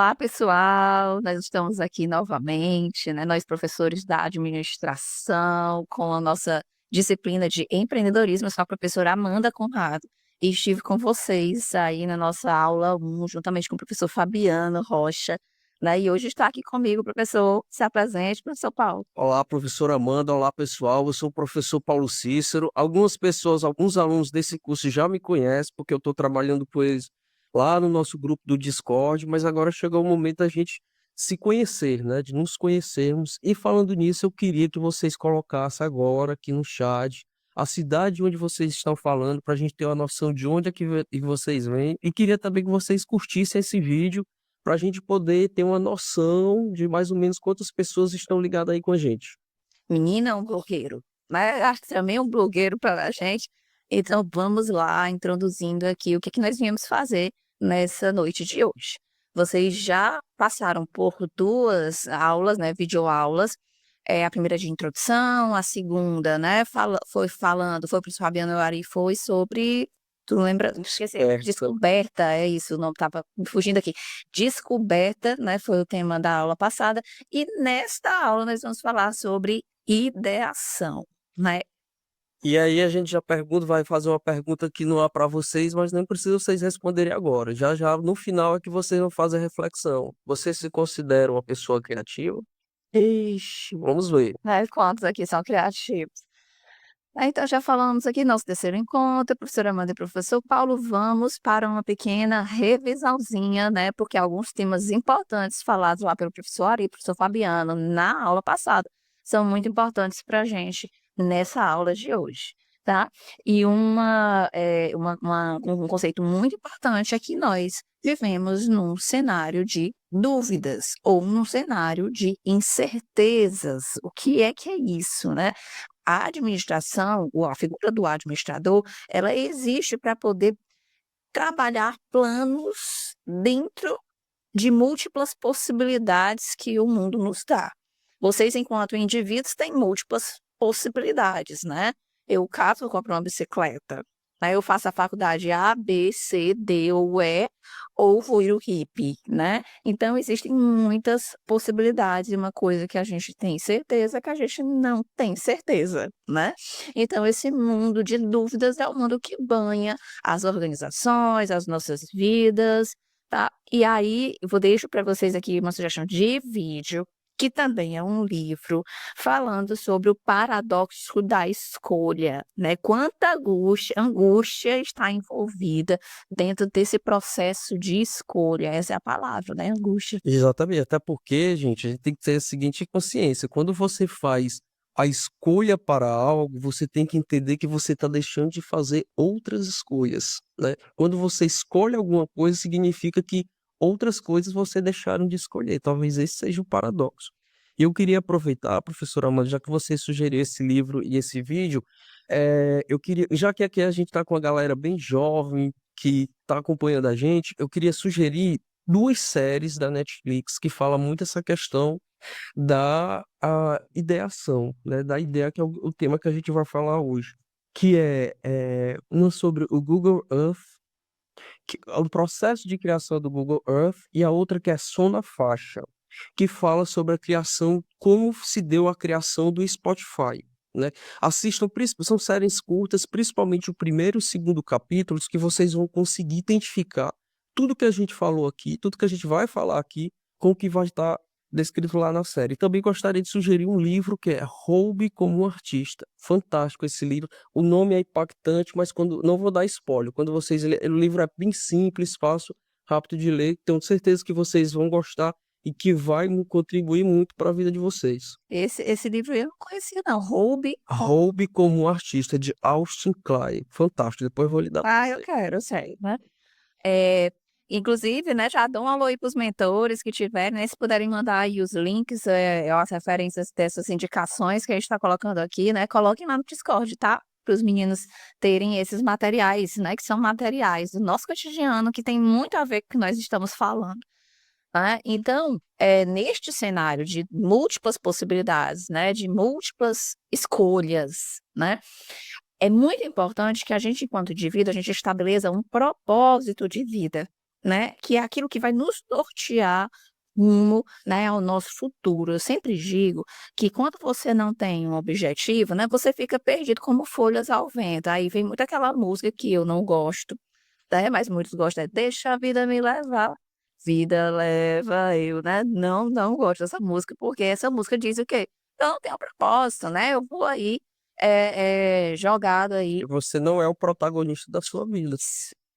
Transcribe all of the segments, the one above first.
Olá, pessoal! Nós estamos aqui novamente, né? Nós, professores da administração, com a nossa disciplina de empreendedorismo. Eu sou a professora Amanda Conrado e estive com vocês aí na nossa aula 1, juntamente com o professor Fabiano Rocha, né? E hoje está aqui comigo o professor, se apresente, professor Paulo. Olá, professora Amanda. Olá, pessoal. Eu sou o professor Paulo Cícero. Algumas pessoas, alguns alunos desse curso já me conhecem, porque eu estou trabalhando com eles lá no nosso grupo do Discord, mas agora chegou o momento da gente se conhecer, né? De nos conhecermos. E falando nisso, eu queria que vocês colocassem agora aqui no chat a cidade onde vocês estão falando, para a gente ter uma noção de onde é que vocês vêm. E queria também que vocês curtissem esse vídeo para a gente poder ter uma noção de mais ou menos quantas pessoas estão ligadas aí com a gente. Menina é um blogueiro, né? Acho que também é um blogueiro para a gente. Então, vamos lá, introduzindo aqui o que nós viemos fazer nessa noite de hoje. Vocês já passaram por duas aulas, né? Videoaulas. A primeira de introdução, a segunda, né? Foi para o Fabiano Ari, foi sobre. Tu lembra? Esqueci. Certo. Descoberta, é isso, o nome estava me fugindo aqui. Descoberta, né? Foi o tema da aula passada. E nesta aula nós vamos falar sobre ideação, né? E aí a gente já pergunta, vai fazer uma pergunta que não é para vocês, mas nem precisa vocês responderem agora. Já já no final é que vocês vão fazer a reflexão. Você se considera uma pessoa criativa? Ixi, vamos ver. Né, quantos aqui são criativos? Então, já falamos aqui, nosso terceiro encontro, professora Amanda e professor Paulo, vamos para uma pequena revisãozinha, né? Porque alguns temas importantes falados lá pelo professor Ari e professor Fabiano na aula passada são muito importantes para a gente nessa aula de hoje, tá? E um conceito muito importante é que nós vivemos num cenário de dúvidas ou num cenário de incertezas. O que é isso, né? A administração, ou a figura do administrador, ela existe para poder trabalhar planos dentro de múltiplas possibilidades que o mundo nos dá. Vocês, enquanto indivíduos, têm múltiplas possibilidades, né? Eu caso compro uma bicicleta, né? Eu faço a faculdade A, B, C, D ou E, ou vou ir o hippie, né? Então, existem muitas possibilidades, e uma coisa que a gente tem certeza é que a gente não tem certeza, né? Então, esse mundo de dúvidas é o mundo que banha as organizações, as nossas vidas, tá? E aí, eu vou deixo para vocês aqui uma sugestão de vídeo, que também é um livro, falando sobre o paradoxo da escolha, né? Quanta angústia está envolvida dentro desse processo de escolha. Essa é a palavra, né? Angústia. Exatamente, até porque, gente, a gente tem que ter a seguinte consciência: quando você faz a escolha para algo, você tem que entender que você está deixando de fazer outras escolhas, né? Quando você escolhe alguma coisa, significa que outras coisas você deixaram de escolher. Talvez esse seja o paradoxo. E eu queria aproveitar, professora Amanda, já que você sugeriu esse livro e esse vídeo, eu queria, já que aqui a gente está com uma galera bem jovem que está acompanhando a gente, eu queria sugerir duas séries da Netflix que falam muito essa questão da ideação, né? Da ideia que é o tema que a gente vai falar hoje, que é uma sobre o Google Earth, o processo de criação do Google Earth, e a outra que é Som na Faixa, que fala sobre a criação, como se deu a criação do Spotify. Né? Assistam, são séries curtas, principalmente o primeiro e o segundo capítulos, que vocês vão conseguir identificar tudo que a gente falou aqui, tudo que a gente vai falar aqui, com o que vai estar descrito lá na série. Também gostaria de sugerir um livro que é Roube como um Artista. Fantástico esse livro. O nome é impactante, mas quando não vou dar spoiler. Quando vocês o livro é bem simples, fácil, rápido de ler. Tenho certeza que vocês vão gostar e que vai contribuir muito para a vida de vocês. Esse livro eu não conhecia, não. Roube. Roube como um Artista, de Austin Klein. Fantástico. Depois eu vou lhe dar. Ah, eu quero, eu sei, né? É, inclusive, né, já dão um alô aí para os mentores que tiverem, né, se puderem mandar aí os links, as referências dessas indicações que a gente está colocando aqui, né, coloquem lá no Discord, tá? Para os meninos terem esses materiais, né, que são materiais do nosso cotidiano, que tem muito a ver com o que nós estamos falando, né? Então, neste cenário de múltiplas possibilidades, né, de múltiplas escolhas, né, é muito importante que a gente, enquanto indivíduo, a gente estabeleça um propósito de vida, né? Que é aquilo que vai nos nortear rumo, né, ao nosso futuro. Eu sempre digo que quando você não tem um objetivo, né, você fica perdido como folhas ao vento. Aí vem muito aquela música que eu não gosto, né, mas muitos gostam, é Deixa a vida me levar, vida leva eu, né? Não gosto dessa música, porque essa música diz o quê? Eu não tenho propósito, né? Eu vou aí jogado aí. E você não é o protagonista da sua vida.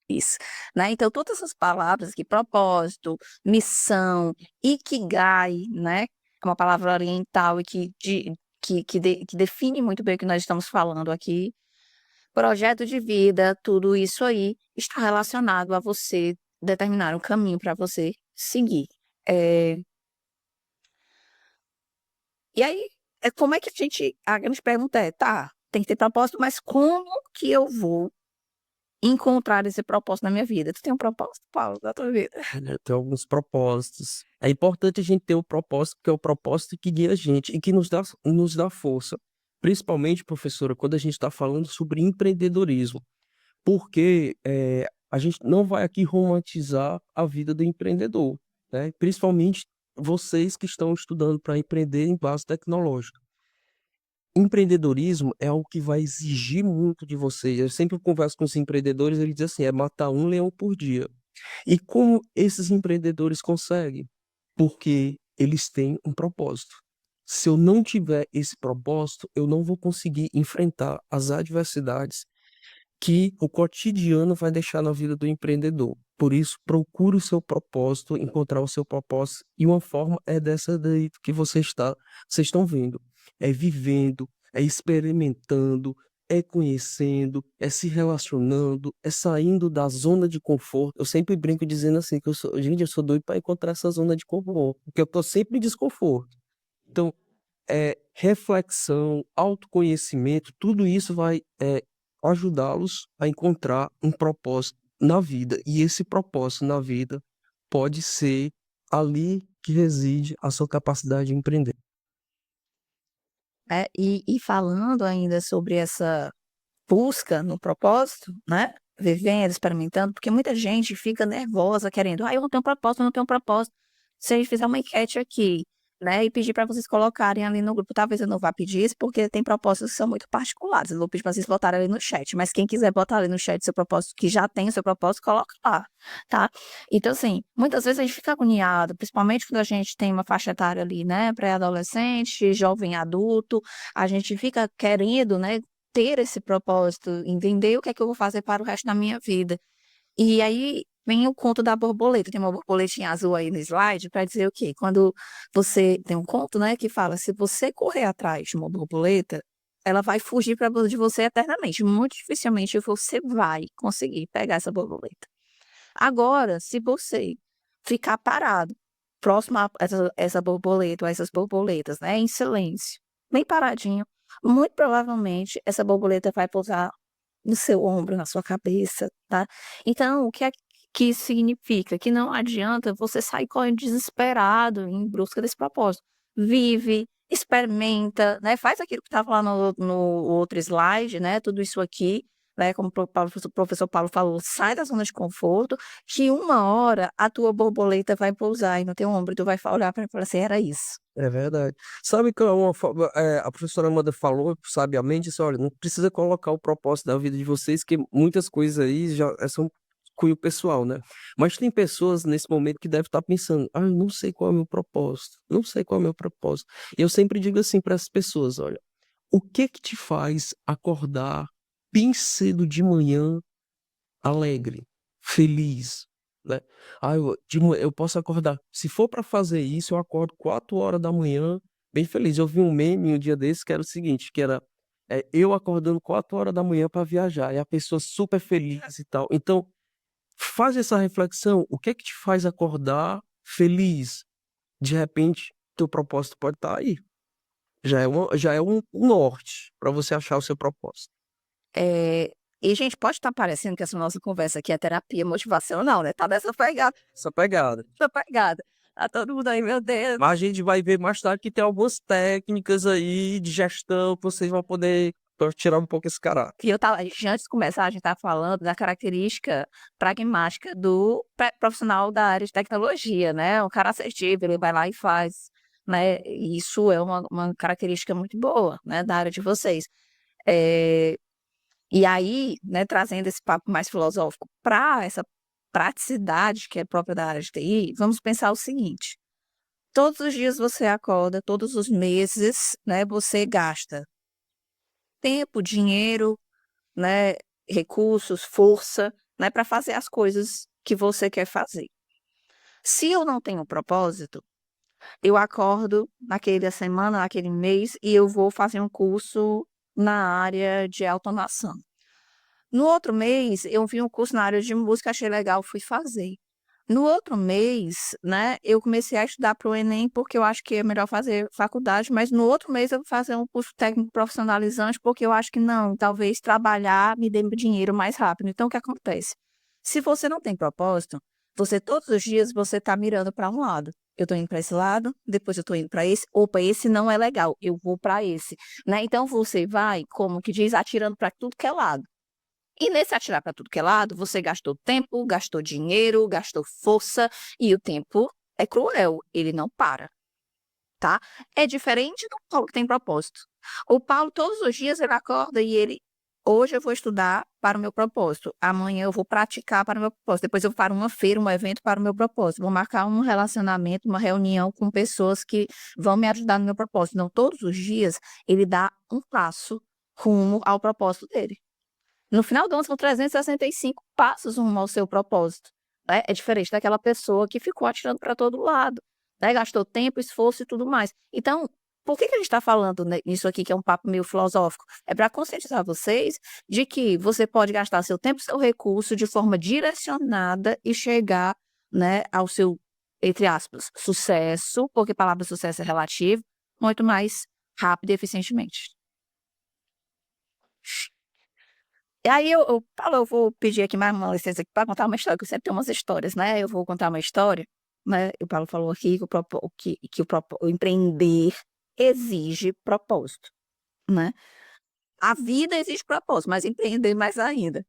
Isso, né? Então, todas essas palavras aqui, propósito, missão, ikigai, né? É uma palavra oriental e que define muito bem o que nós estamos falando aqui. Projeto de vida, tudo isso aí está relacionado a você determinar um caminho para você seguir. É, e aí, como é que a grande pergunta é, tá, tem que ter propósito, mas como que eu vou encontrar esse propósito na minha vida? Tu tem um propósito, Paulo, da tua vida? Eu tenho alguns propósitos. É importante a gente ter um propósito, porque é o propósito que guia a gente e que nos dá força. Principalmente, professora, quando a gente está falando sobre empreendedorismo. Porque a gente não vai aqui romantizar a vida do empreendedor, né? Principalmente vocês que estão estudando para empreender em base tecnológica. Empreendedorismo é algo que vai exigir muito de vocês. Eu sempre converso com os empreendedores, eles dizem assim, é matar um leão por dia. E como esses empreendedores conseguem? Porque eles têm um propósito. Se eu não tiver esse propósito, eu não vou conseguir enfrentar as adversidades que o cotidiano vai deixar na vida do empreendedor. Por isso, procure o seu propósito, encontrar o seu propósito, e uma forma é dessa daí que vocês estão vendo. É vivendo, é experimentando, é conhecendo, é se relacionando, é saindo da zona de conforto. Eu sempre brinco dizendo assim, que eu sou doido para encontrar essa zona de conforto, porque eu estou sempre em desconforto. Então, reflexão, autoconhecimento, tudo isso vai ajudá-los a encontrar um propósito na vida. E esse propósito na vida pode ser ali que reside a sua capacidade de empreender. E falando ainda sobre essa busca no propósito, né? Vivendo, experimentando, porque muita gente fica nervosa querendo, eu não tenho propósito, eu não tenho propósito. Se a gente fizer uma enquete aqui, né, e pedir para vocês colocarem ali no grupo, talvez eu não vá pedir isso, porque tem propósitos que são muito particulares. Eu vou pedir para vocês botarem ali no chat, mas quem quiser botar ali no chat seu propósito, que já tem o seu propósito, coloca lá, tá? Então, assim, muitas vezes a gente fica agoniado, principalmente quando a gente tem uma faixa etária ali, né, pré-adolescente, jovem adulto, a gente fica querendo, né, ter esse propósito, entender o que é que eu vou fazer para o resto da minha vida. E aí vem o conto da borboleta. Tem uma borboletinha azul aí no slide para dizer o quê? Quando você tem um conto, né, que fala, se você correr atrás de uma borboleta, ela vai fugir de você eternamente. Muito dificilmente você vai conseguir pegar essa borboleta. Agora, se você ficar parado, próximo a essa borboleta, ou essas borboletas, né, em silêncio, bem paradinho, muito provavelmente essa borboleta vai pousar no seu ombro, na sua cabeça, tá? Então, o que é que isso significa? Que não adianta você sair correndo desesperado em busca desse propósito. Vive, experimenta, né? Faz aquilo que estava lá no outro slide, né? Tudo isso aqui, né? Como o professor Paulo falou, sai da zona de conforto, que uma hora a tua borboleta vai pousar aí no teu ombro, e tu vai olhar para ela e falar assim, era isso. É verdade. Sabe que a professora Amanda falou sabiamente, disse, olha, não precisa colocar o propósito da vida de vocês, que muitas coisas aí já são cunho pessoal, né? Mas tem pessoas nesse momento que devem estar pensando, eu não sei qual é o meu propósito, não sei qual é o meu propósito. E eu sempre digo assim para as pessoas, olha, o que te faz acordar bem cedo de manhã alegre, feliz, né? Eu posso acordar. Se for para fazer isso, eu acordo 4 horas da manhã, bem feliz. Eu vi um meme um dia desse que era o seguinte, que era eu acordando 4 horas da manhã para viajar, e a pessoa super feliz e tal. Então, faz essa reflexão. O que é que te faz acordar feliz? De repente, teu propósito pode estar aí. Já é um norte para você achar o seu propósito. E, gente, pode estar parecendo que essa nossa conversa aqui é terapia motivacional, né? Tá nessa pegada, Essa pegada. essa pegada. Tá todo mundo aí, meu Deus. Mas a gente vai ver mais tarde que tem algumas técnicas aí de gestão que vocês vão poder para tirar um pouco esse caráter. E antes de começar, a gente estava falando da característica pragmática do profissional da área de tecnologia, né? Um cara assertivo, ele vai lá e faz, né? E isso é uma característica muito boa, né, da área de vocês. E aí, né, trazendo esse papo mais filosófico para essa praticidade que é própria da área de TI, vamos pensar o seguinte: todos os dias você acorda, todos os meses, né, você gasta tempo, dinheiro, né, recursos, força, né, para fazer as coisas que você quer fazer. Se eu não tenho propósito, eu acordo naquela semana, naquele mês, e eu vou fazer um curso na área de automação. No outro mês, eu vi um curso na área de música, achei legal, fui fazer. No outro mês, né, eu comecei a estudar para o Enem, porque eu acho que é melhor fazer faculdade, mas no outro mês eu vou fazer um curso técnico profissionalizante, porque eu acho que não, talvez trabalhar me dê dinheiro mais rápido. Então, o que acontece? Se você não tem propósito, você todos os dias você está mirando para um lado. Eu estou indo para esse lado, depois eu estou indo para esse. Opa, esse não é legal, eu vou para esse, né? Então você vai, como que diz, atirando para tudo que é lado. E nesse atirar para tudo que é lado, você gastou tempo, gastou dinheiro, gastou força, e o tempo é cruel, ele não para, tá? É diferente do Paulo que tem propósito. O Paulo, todos os dias, ele acorda e ele, hoje eu vou estudar para o meu propósito, amanhã eu vou praticar para o meu propósito, depois eu paro uma feira, um evento para o meu propósito, vou marcar um relacionamento, uma reunião com pessoas que vão me ajudar no meu propósito. Então, todos os dias, ele dá um passo rumo ao propósito dele. No final do ano, são 365 passos rumo ao seu propósito, né? É diferente daquela pessoa que ficou atirando para todo lado, né? Gastou tempo, esforço e tudo mais. Então, por que que a gente está falando nisso aqui, que é um papo meio filosófico? É para conscientizar vocês de que você pode gastar seu tempo e seu recurso de forma direcionada e chegar, né, ao seu, entre aspas, sucesso, porque a palavra sucesso é relativo, muito mais rápido e eficientemente. E aí Paulo, eu vou pedir aqui mais uma licença para contar uma história, que eu sempre tenho umas histórias, né? Eu vou contar uma história, né? O Paulo falou aqui que o empreender exige propósito, né? A vida exige propósito, mas empreender mais ainda.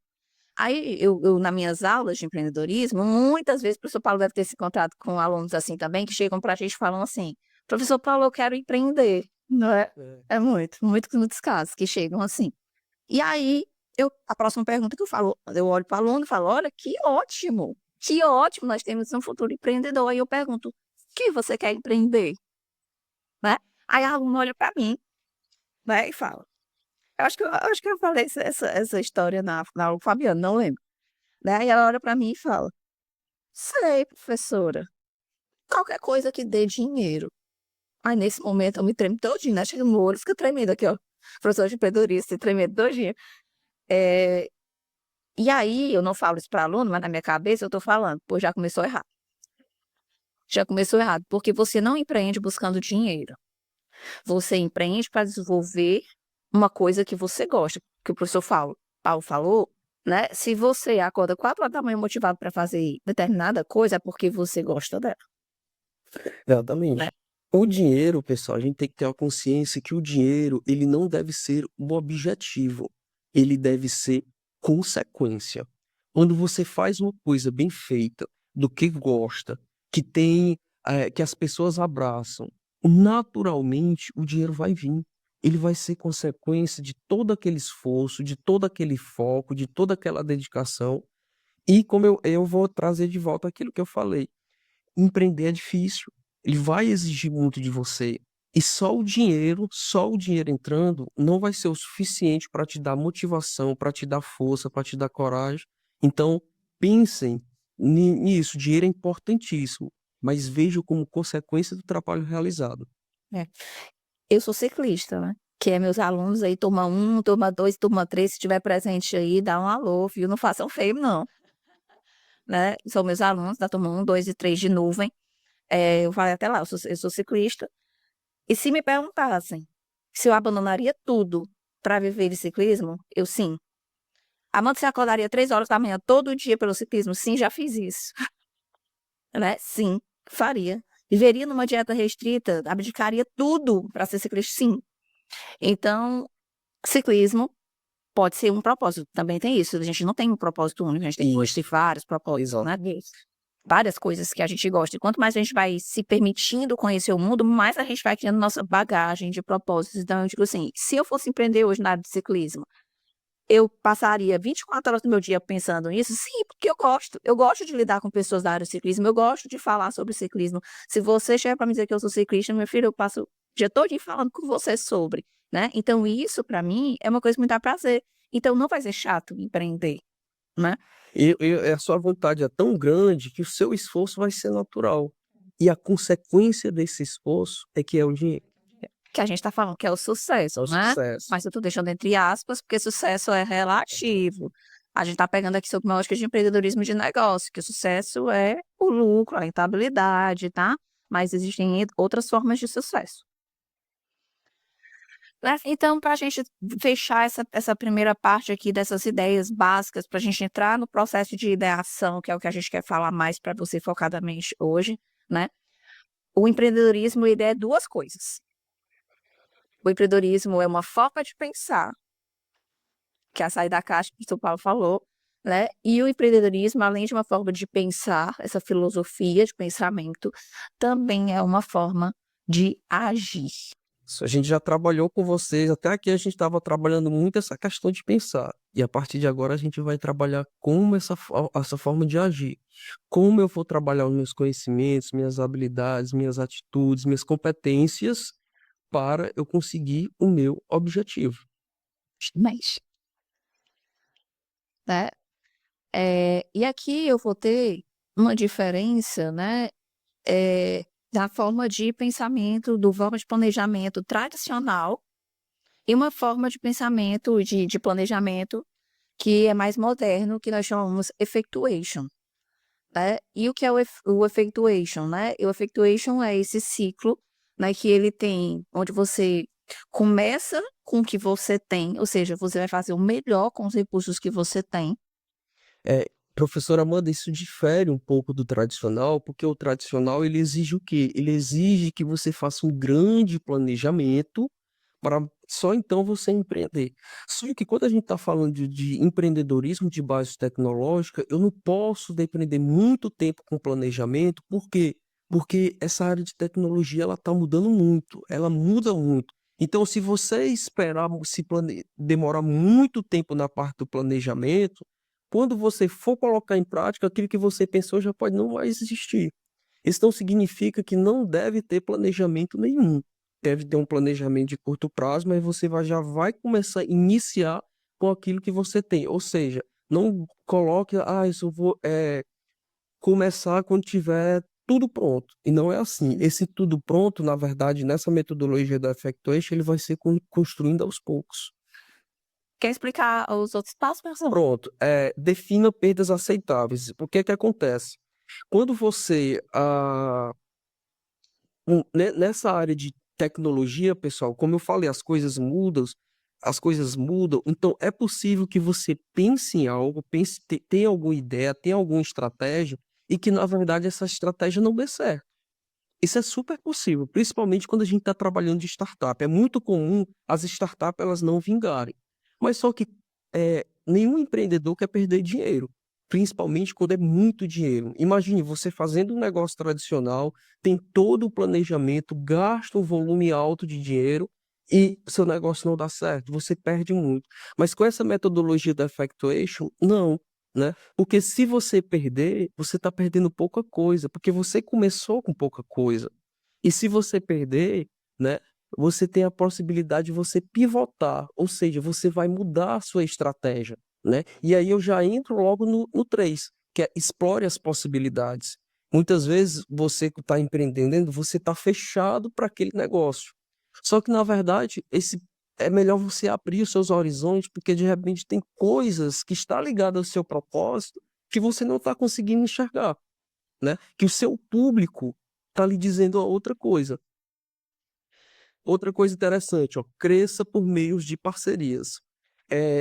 Aí, nas minhas aulas de empreendedorismo, muitas vezes o professor Paulo deve ter se encontrado com alunos assim também, que chegam para a gente e falam assim: professor Paulo, eu quero empreender, não é? É muitos casos que chegam assim. E aí, a próxima pergunta que eu olho para o aluno e falo: olha, que ótimo, nós temos um futuro empreendedor. Aí eu pergunto: o que você quer empreender? Né? Aí a aluna olha para mim, né, e fala: eu acho que eu falei essa história na aula com o Fabiano, não lembro. Né? Aí ela olha para mim e fala: sei, professora, qualquer coisa que dê dinheiro. Aí nesse momento eu me tremo todinho, né? Chega no meu olho, fica tremendo aqui, ó. Professor de empreendedorismo, se tremendo todinho. É, E aí, eu não falo isso para aluno, mas na minha cabeça eu estou falando: pô, já começou errado. Já começou errado, porque você não empreende buscando dinheiro. Você empreende para desenvolver uma coisa que você gosta, que o professor Paulo falou, né? Se você acorda 4 horas da manhã motivado para fazer determinada coisa, é porque você gosta dela, né? Exatamente. O dinheiro, pessoal, a gente tem que ter a consciência que o dinheiro, ele não deve ser o objetivo, ele deve ser consequência. Quando você faz uma coisa bem feita, do que gosta, que tem, que as pessoas abraçam, naturalmente o dinheiro vai vir. Ele vai ser consequência de todo aquele esforço, de todo aquele foco, de toda aquela dedicação. E como eu vou trazer de volta aquilo que eu falei, empreender é difícil, ele vai exigir muito de você. E só o dinheiro entrando não vai ser o suficiente para te dar motivação, para te dar força, para te dar coragem. Então, pensem nisso. O dinheiro é importantíssimo, mas veja como consequência do trabalho realizado. É. Eu sou ciclista, né? Que é meus alunos aí, turma 1, turma 2, turma 3, se estiver presente aí, dá um alô, viu? Não façam feio, não, né? São meus alunos da turma 1, 2 e 3 de nuvem. Eu falei até lá, eu sou ciclista. E se me perguntassem se eu abandonaria tudo para viver de ciclismo, eu sim. Amanda, você acordaria 3 horas da manhã todo dia pelo ciclismo? Sim, já fiz isso, né? Sim, faria. Viveria numa dieta restrita, abdicaria tudo para ser ciclista? Sim. Então, Ciclismo pode ser um propósito, também tem isso, a gente não tem um propósito único, a gente tem hoje vários propósitos, né? Várias coisas que a gente gosta. E quanto mais a gente vai se permitindo conhecer o mundo, mais a gente vai criando nossa bagagem de propósitos. Então, eu digo assim, se eu fosse empreender hoje na área de ciclismo, eu passaria 24 horas do meu dia pensando nisso? Sim, porque eu gosto. Eu gosto de lidar com pessoas da área do ciclismo, eu gosto de falar sobre ciclismo. Se você chegar para me dizer que eu sou ciclista, meu filho, eu passo o dia todo falando com você sobre, né? Então, isso, para mim, é uma coisa que me dá prazer. Então, não vai ser chato empreender, né? E a sua vontade é tão grande que o seu esforço vai ser natural. E a consequência desse esforço é que é o dinheiro, Que a gente está falando que é o é sucesso, o né? sucesso. Mas eu estou deixando entre aspas, porque sucesso é relativo. A gente está pegando aqui sobre uma lógica de empreendedorismo de negócio, que o sucesso é o lucro, a rentabilidade, tá? Mas existem outras formas de sucesso. Né? Então, para a gente fechar essa primeira parte aqui dessas ideias básicas, para a gente entrar no processo de ideação, que é o que a gente quer falar mais para você focadamente hoje, né? O empreendedorismo, ele é duas coisas. O empreendedorismo é uma forma de pensar, que é a sair da caixa que o São Paulo falou, né? E o empreendedorismo, além de uma forma de pensar, essa filosofia de pensamento, também é uma forma de agir. A gente já trabalhou com vocês, até aqui a gente estava trabalhando muito essa questão de pensar. E a partir de agora a gente vai trabalhar como essa forma de agir. Como eu vou trabalhar os meus conhecimentos, minhas habilidades, minhas atitudes, minhas competências para eu conseguir o meu objetivo. Mas, né? E aqui eu vou ter uma diferença, né? Da forma de pensamento, do forma de planejamento tradicional e uma forma de pensamento, de planejamento que é mais moderno, que nós chamamos effectuation, né? E o que é o effectuation, né? O effectuation é esse ciclo, né, que ele tem, onde você começa com o que você tem, ou seja, você vai fazer o melhor com os recursos que você tem. É, professora Amanda, isso difere um pouco do tradicional, porque o tradicional ele exige o quê? Ele exige que você faça um grande planejamento para só então você empreender. Só que quando a gente está falando de empreendedorismo de base tecnológica, eu não posso depender muito tempo com planejamento, por quê? Porque essa área de tecnologia ela está mudando muito, ela muda muito. Então, se você esperar demorar muito tempo na parte do planejamento, quando você for colocar em prática, aquilo que você pensou já pode não mais existir. Isso não significa que não deve ter planejamento nenhum. Deve ter um planejamento de curto prazo, mas você já vai começar a iniciar com aquilo que você tem. Ou seja, não coloque, isso eu vou começar quando tiver tudo pronto. E não é assim. Esse tudo pronto, na verdade, nessa metodologia da Effectuation, ele vai ser construindo aos poucos. Quer explicar os outros passos, professor? Pronto. Defina perdas aceitáveis. O que é que acontece? Quando você nessa área de tecnologia, pessoal, como eu falei, as coisas mudam, então é possível que você pense em algo, tenha alguma ideia, tenha alguma estratégia, e que, na verdade, essa estratégia não dê certo. Isso é super possível, principalmente quando a gente está trabalhando de startup. É muito comum as startups elas não vingarem. Mas só que nenhum empreendedor quer perder dinheiro, principalmente quando é muito dinheiro. Imagine você fazendo um negócio tradicional, tem todo o planejamento, gasta um volume alto de dinheiro e seu negócio não dá certo, você perde muito. Mas com essa metodologia da Effectuation, não. Né? Porque se você perder, você está perdendo pouca coisa, porque você começou com pouca coisa. E se você perder, né, você tem a possibilidade de você pivotar, ou seja, você vai mudar a sua estratégia, né? E aí eu já entro logo no 3, que é explore as possibilidades. Muitas vezes você que está empreendendo, você está fechado para aquele negócio. Só que, na verdade, é melhor você abrir os seus horizontes, porque de repente tem coisas que estão ligadas ao seu propósito que você não está conseguindo enxergar, né? Que o seu público está lhe dizendo outra coisa. Outra coisa interessante, ó, cresça por meios de parcerias.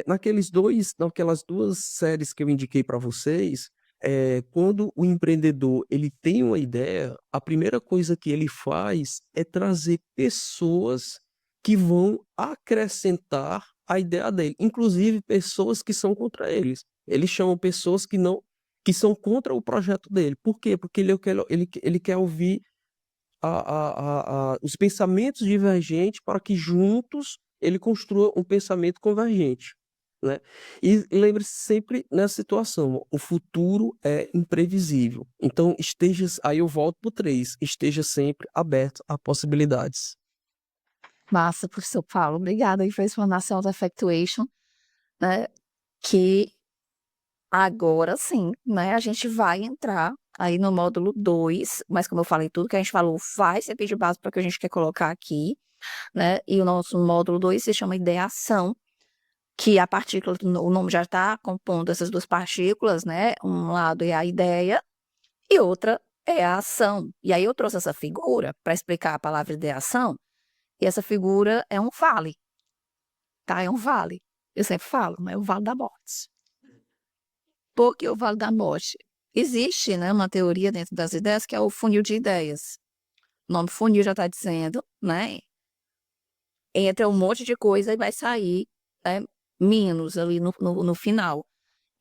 Naquelas duas séries que eu indiquei para vocês, quando o empreendedor ele tem uma ideia, a primeira coisa que ele faz é trazer pessoas que vão acrescentar a ideia dele, inclusive pessoas que são contra eles. Ele chama pessoas que são contra o projeto dele. Por quê? Porque ele quer ouvir os pensamentos divergentes para que juntos ele construa um pensamento convergente, né? E lembre-se sempre nessa situação, o futuro é imprevisível. Então, aí eu volto para o 3, esteja sempre aberto a possibilidades. Massa, professor Paulo. Obrigada aí pela explanação da Effectuation, né? Que agora sim, né? A gente vai entrar aí no módulo 2, mas como eu falei, tudo que a gente falou vai servir de base para o que a gente quer colocar aqui, né? E o nosso módulo 2 se chama ideação, que a partícula, o nome já está compondo essas duas partículas, né? Um lado é a ideia e outra é a ação. E aí eu trouxe essa figura para explicar a palavra ideação, e essa figura é um vale, tá? É um vale. Eu sempre falo, né? O Vale da Morte. Por que o Vale da Morte? Existe, né, uma teoria dentro das ideias que é o funil de ideias. O nome funil já está dizendo, né? Entra um monte de coisa e vai sair, né, menos ali no final.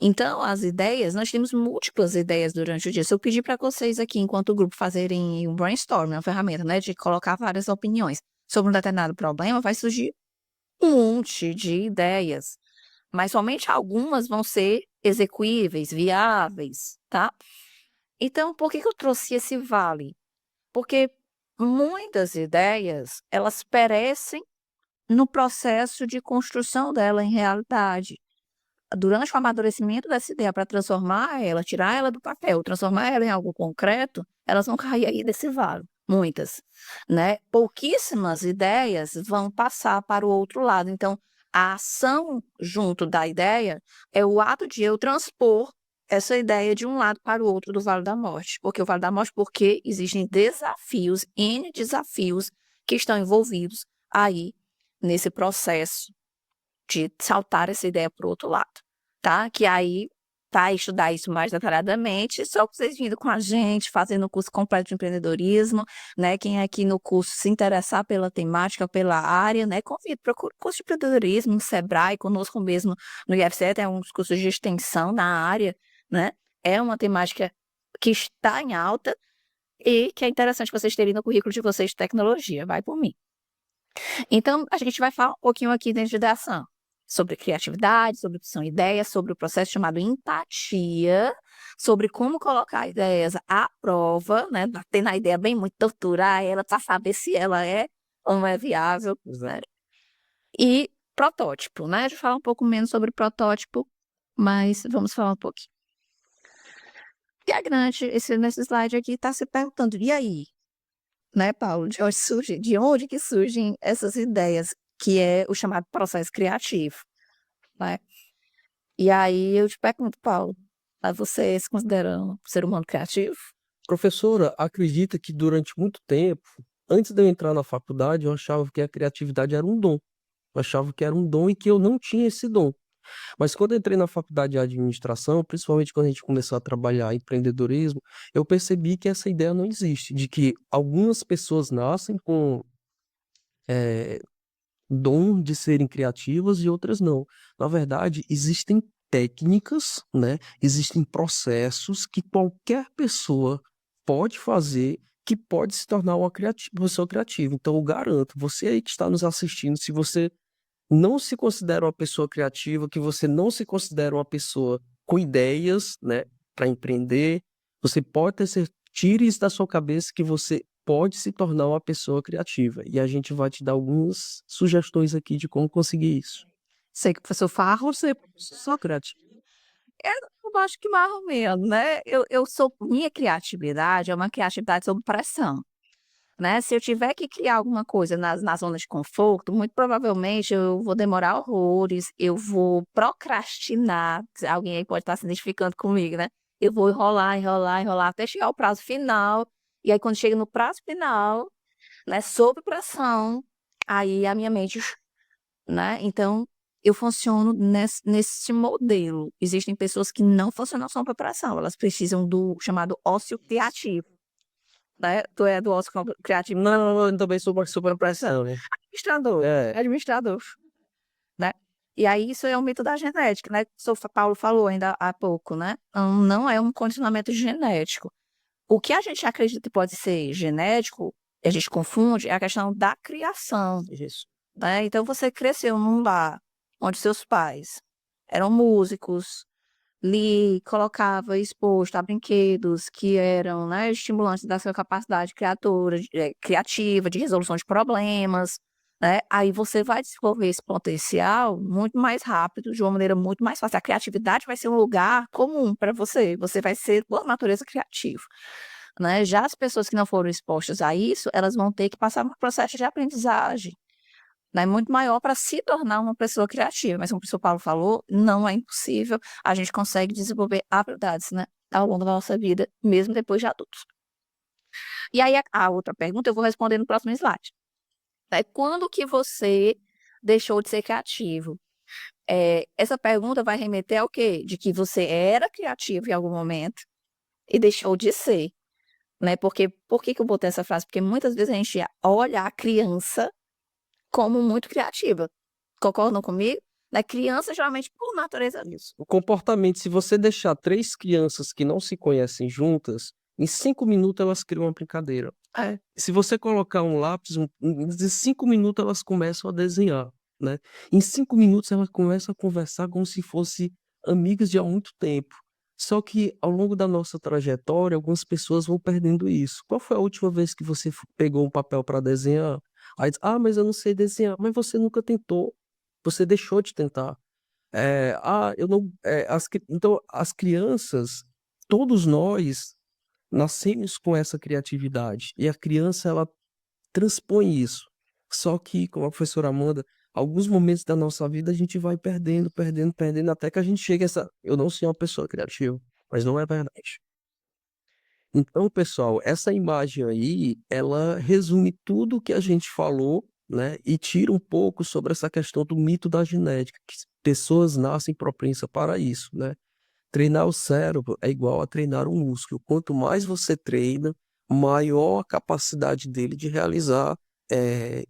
Então, as ideias, nós temos múltiplas ideias durante o dia. Se eu pedir para vocês aqui, enquanto grupo, fazerem um brainstorm, uma ferramenta, né, de colocar várias opiniões sobre um determinado problema, vai surgir um monte de ideias, mas somente algumas vão ser execuíveis, viáveis, tá? Então, por que eu trouxe esse vale? Porque muitas ideias, elas perecem no processo de construção dela em realidade. Durante o amadurecimento dessa ideia, para transformar ela, tirar ela do papel, transformar ela em algo concreto, elas vão cair aí desse vale, muitas, né? Pouquíssimas ideias vão passar para o outro lado. Então, a ação junto da ideia é o ato de eu transpor essa ideia de um lado para o outro do Vale da Morte. Porque o Vale da Morte, porque existem desafios, N desafios que estão envolvidos aí nesse processo de saltar essa ideia para o outro lado, tá? Que aí vai estudar isso mais detalhadamente, só vocês vindo com a gente, fazendo o curso completo de empreendedorismo, né? Quem aqui no curso se interessar pela temática, pela área, né? Convido, procura o curso de empreendedorismo no Sebrae, conosco mesmo no IFCE, tem uns cursos de extensão na área, né? É uma temática que está em alta e que é interessante vocês terem no currículo de vocês de tecnologia, vai por mim. Então, a gente vai falar um pouquinho aqui dentro da ação sobre criatividade, sobre o que são ideias, sobre o processo chamado empatia, sobre como colocar ideias à prova, né? Bater na ideia bem muito, torturar ela para saber se ela é ou não é viável, né? E protótipo, né? A gente fala um pouco menos sobre protótipo, mas vamos falar um pouquinho. E a grande, nesse slide aqui, está se perguntando, e aí? Né, Paulo? De onde que surgem essas ideias, que é o chamado processo criativo, né? E aí eu te pergunto, Paulo, você se considera um ser humano criativo? Professora, acredita que durante muito tempo, antes de eu entrar na faculdade, eu achava que a criatividade era um dom. Eu achava que era um dom e que eu não tinha esse dom. Mas quando eu entrei na faculdade de administração, principalmente quando a gente começou a trabalhar em empreendedorismo, eu percebi que essa ideia não existe, de que algumas pessoas nascem com dom de serem criativas e outras não. Na verdade, existem técnicas, né? Existem processos que qualquer pessoa pode fazer que pode se tornar uma pessoa criativa. Então, eu garanto, você aí que está nos assistindo, se você não se considera uma pessoa criativa, que você não se considera uma pessoa com ideias, né, para empreender, você pode ter certeza, tire isso da sua cabeça que você pode se tornar uma pessoa criativa. E a gente vai te dar algumas sugestões aqui de como conseguir isso. Sei que o professor Farro, você Só criativo. eu acho que mais ou menos, né? Minha criatividade é uma criatividade sob pressão, né? Se eu tiver que criar alguma coisa na zona de conforto, muito provavelmente eu vou demorar horrores, eu vou procrastinar. Alguém aí pode estar se identificando comigo, né? Eu vou enrolar, enrolar, enrolar até chegar ao prazo final. E aí, quando chega no prazo final, né, sob pressão, aí a minha mente, né? Então, eu funciono nesse modelo. Existem pessoas que não funcionam sob pressão, elas precisam do chamado ócio criativo, né? Tu é do ócio criativo, Não, eu também sou super pressão, né? administrador, É. administrador, né? E aí isso é um mito da genética, né? O Sr. Paulo falou ainda há pouco, né? Não é um condicionamento genético. O que a gente acredita que pode ser genético, a gente confunde, é a questão da criação, Isso. né? Então você cresceu num lar onde seus pais eram músicos, lhe colocava exposto a brinquedos que eram, né, estimulantes da sua capacidade criativa, de resolução de problemas, né? Aí você vai desenvolver esse potencial muito mais rápido, de uma maneira muito mais fácil. A criatividade vai ser um lugar comum para você. Você vai ser, por natureza, criativo, né? Já as pessoas que não foram expostas a isso, elas vão ter que passar por um processo de aprendizagem, né, muito maior para se tornar uma pessoa criativa. Mas como o professor Paulo falou, não é impossível. A gente consegue desenvolver habilidades, né, ao longo da nossa vida, mesmo depois de adultos. E aí a outra pergunta eu vou responder no próximo slide. Né? Quando que você deixou de ser criativo? Essa pergunta vai remeter ao quê? De que você era criativo em algum momento e deixou de ser. Né? Porque, por que eu botei essa frase? Porque muitas vezes a gente olha a criança como muito criativa. Concordam comigo? Da criança, geralmente, por natureza. Isso. O comportamento, se você deixar 3 crianças que não se conhecem juntas, em 5 minutos elas criam uma brincadeira. É. Se você colocar um lápis, em 5 minutos elas começam a desenhar, né? Em 5 minutos elas começam a conversar como se fossem amigas de há muito tempo. Só que ao longo da nossa trajetória, algumas pessoas vão perdendo isso. Qual foi a última vez que você pegou um papel para desenhar? Aí diz, mas eu não sei desenhar. Mas você nunca tentou. Você deixou de tentar. Eu não. Então, as crianças, todos nós nascemos com essa criatividade. E a criança, ela transpõe isso. Só que, como a professora Amanda, alguns momentos da nossa vida a gente vai perdendo, perdendo, perdendo, até que a gente chega a essa. Eu não sou uma pessoa criativa, mas não é verdade. Então, pessoal, essa imagem aí, ela resume tudo o que a gente falou, né? E tira um pouco sobre essa questão do mito da genética, que pessoas nascem propensas para isso, né? Treinar o cérebro é igual a treinar um músculo. Quanto mais você treina, maior a capacidade dele de realizar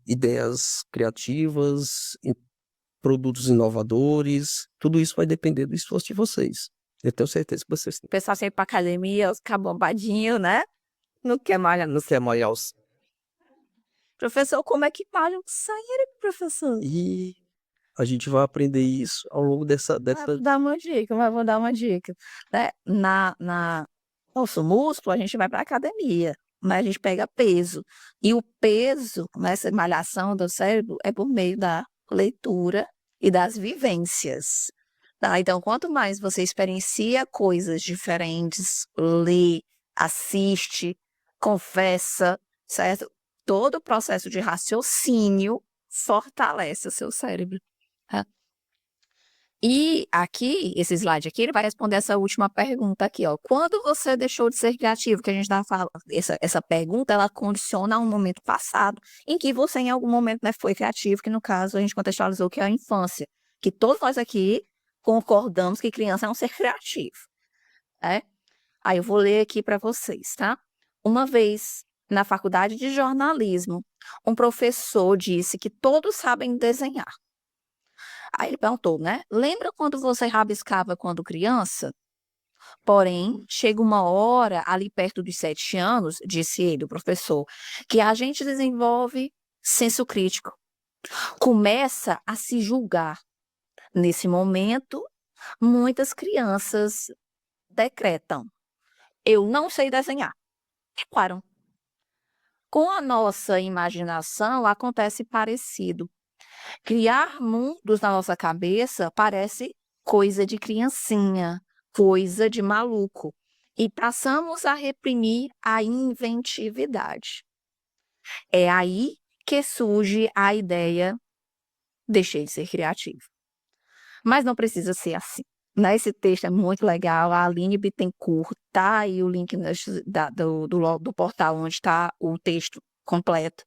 ideias criativas, produtos inovadores. Tudo isso vai depender do esforço de vocês. Eu tenho certeza que vocês O pessoal sempre pra academia, ficar bombadinho, né? Não quer malhar. não querem malhar os... Professor, como é que malha o cérebro, professor? E a gente vai aprender isso ao longo dessa... Vou dar uma dica, mas vou dar uma dica. Né? Nosso músculo, a gente vai pra academia, mas a gente pega peso. E o peso, nessa malhação do cérebro, é por meio da leitura e das vivências. Tá? Então, quanto mais você experiencia coisas diferentes, lê, assiste, conversa, certo? Todo o processo de raciocínio fortalece o seu cérebro. Tá? E aqui, esse slide aqui, ele vai responder essa última pergunta aqui, ó. Quando você deixou de ser criativo, que a gente estava falando, essa pergunta, ela condiciona a um momento passado, em que você, em algum momento, né, foi criativo, que no caso a gente contextualizou que é a infância, que todos nós aqui concordamos que criança é um ser criativo, né? Aí eu vou ler aqui para vocês, tá? Uma vez, na faculdade de jornalismo, um professor disse que todos sabem desenhar. Aí ele perguntou, né? Lembra quando você rabiscava quando criança? Porém, chega uma hora, ali perto dos 7 anos, disse ele, o professor, que a gente desenvolve senso crítico, começa a se julgar. Nesse momento, muitas crianças decretam: eu não sei desenhar. E param. Com a nossa imaginação, acontece parecido. Criar mundos na nossa cabeça parece coisa de criancinha, coisa de maluco. E passamos a reprimir a inventividade. É aí que surge a ideia: deixei de ser criativo. Mas não precisa ser assim. Né? Esse texto é muito legal. A Aline Bittencourt, tá aí o link do portal onde está o texto completo.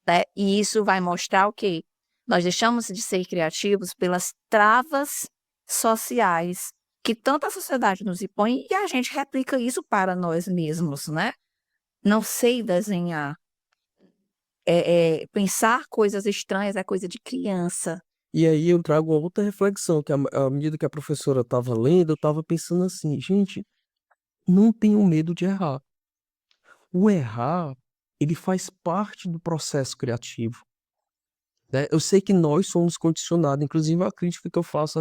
Né? E isso vai mostrar o quê? Nós deixamos de ser criativos pelas travas sociais que tanto a sociedade nos impõe e a gente replica isso para nós mesmos, né? Não sei desenhar. Pensar coisas estranhas é coisa de criança. E aí eu trago uma outra reflexão, que à medida que a professora estava lendo, eu estava pensando assim, gente, não tenham medo de errar. O errar, ele faz parte do processo criativo, né? Eu sei que nós somos condicionados, inclusive a crítica que eu faço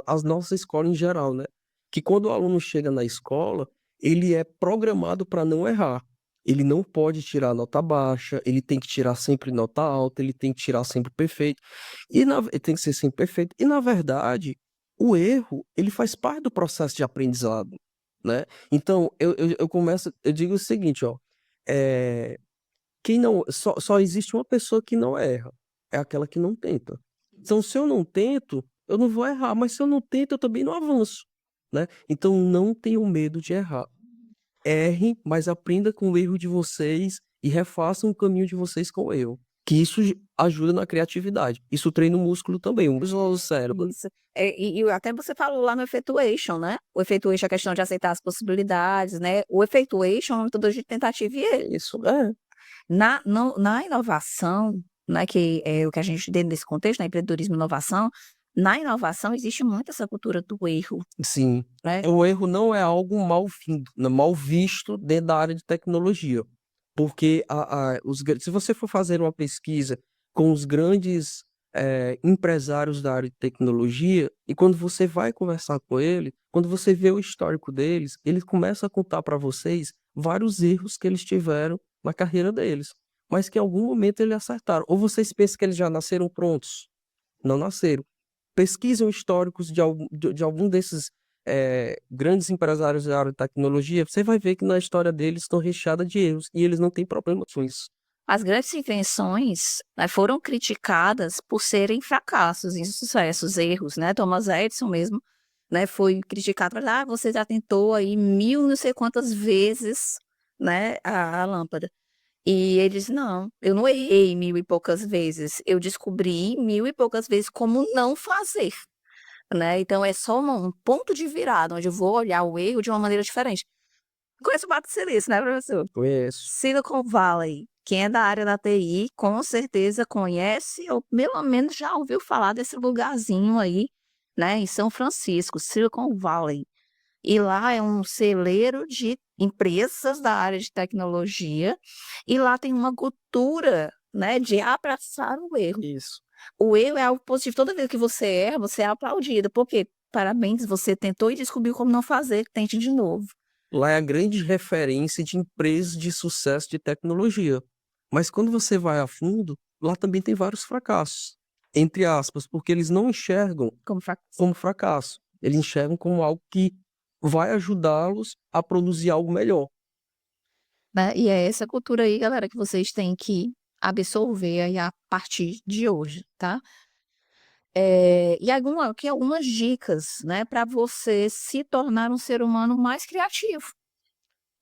às nossas escolas em geral, né? Que quando o aluno chega na escola, ele é programado para não errar. Ele não pode tirar nota baixa, ele tem que tirar sempre nota alta, ele tem que tirar sempre perfeito, ele tem que ser sempre perfeito. E, na verdade, o erro, ele faz parte do processo de aprendizado, né? Então, eu digo o seguinte, ó, é, quem não, só existe uma pessoa que não erra, é aquela que não tenta. Então, se eu não tento, eu não vou errar, mas se eu não tento, eu também não avanço, né? Então, não tenham medo de errar. Errem, mas aprenda com o erro de vocês e refaçam o caminho de vocês com o erro. Que isso ajuda na criatividade. Isso treina o músculo também, o músculo do cérebro. Isso. E até você falou lá no Effectuation, né? O Effectuation é a questão de aceitar as possibilidades, né? O Effectuation é uma metodologia de tentativa e erro. Isso, é. Na inovação, né, que é o que a gente dentro desse contexto, né, empreendedorismo e inovação, na inovação existe muito essa cultura do erro, Sim. né? O erro não é algo mal visto dentro da área de tecnologia. Porque se você for fazer uma pesquisa com os grandes empresários da área de tecnologia, e quando você vai conversar com ele, quando você vê o histórico deles, eles começam a contar para vocês vários erros que eles tiveram na carreira deles, mas que em algum momento eles acertaram. Ou vocês pensam que eles já nasceram prontos? Não nasceram. Pesquisem históricos de algum desses grandes empresários da área de tecnologia, você vai ver que na história deles estão recheadas de erros e eles não têm problema com isso. As grandes invenções, né, foram criticadas por serem fracassos, insucessos, erros, né? Thomas Edison mesmo, né, foi criticado, você já tentou aí mil não sei quantas vezes, né, a lâmpada. E eles, não, eu não errei mil e poucas vezes, eu descobri mil e poucas vezes como não fazer, né? Então é só um ponto de virada, onde eu vou olhar o erro de uma maneira diferente. Conheço o Vale do Silício, né, professor? Conheço. Silicon Valley. Quem é da área da TI, com certeza conhece, ou pelo menos já ouviu falar desse lugarzinho aí, né, em São Francisco, Silicon Valley. E lá é um celeiro de empresas da área de tecnologia, e lá tem uma cultura, né, de abraçar o erro. Isso. O erro é algo positivo. Toda vez que você erra, você é aplaudido. Por quê? Parabéns, você tentou e descobriu como não fazer, tente de novo. Lá é a grande referência de empresas de sucesso de tecnologia. Mas quando você vai a fundo, lá também tem vários fracassos, entre aspas, porque eles não enxergam como fracasso. Eles enxergam como algo que vai ajudá-los a produzir algo melhor. Né? E é essa cultura aí, galera, que vocês têm que absorver aí a partir de hoje, tá? E aqui algumas dicas, né, para você se tornar um ser humano mais criativo,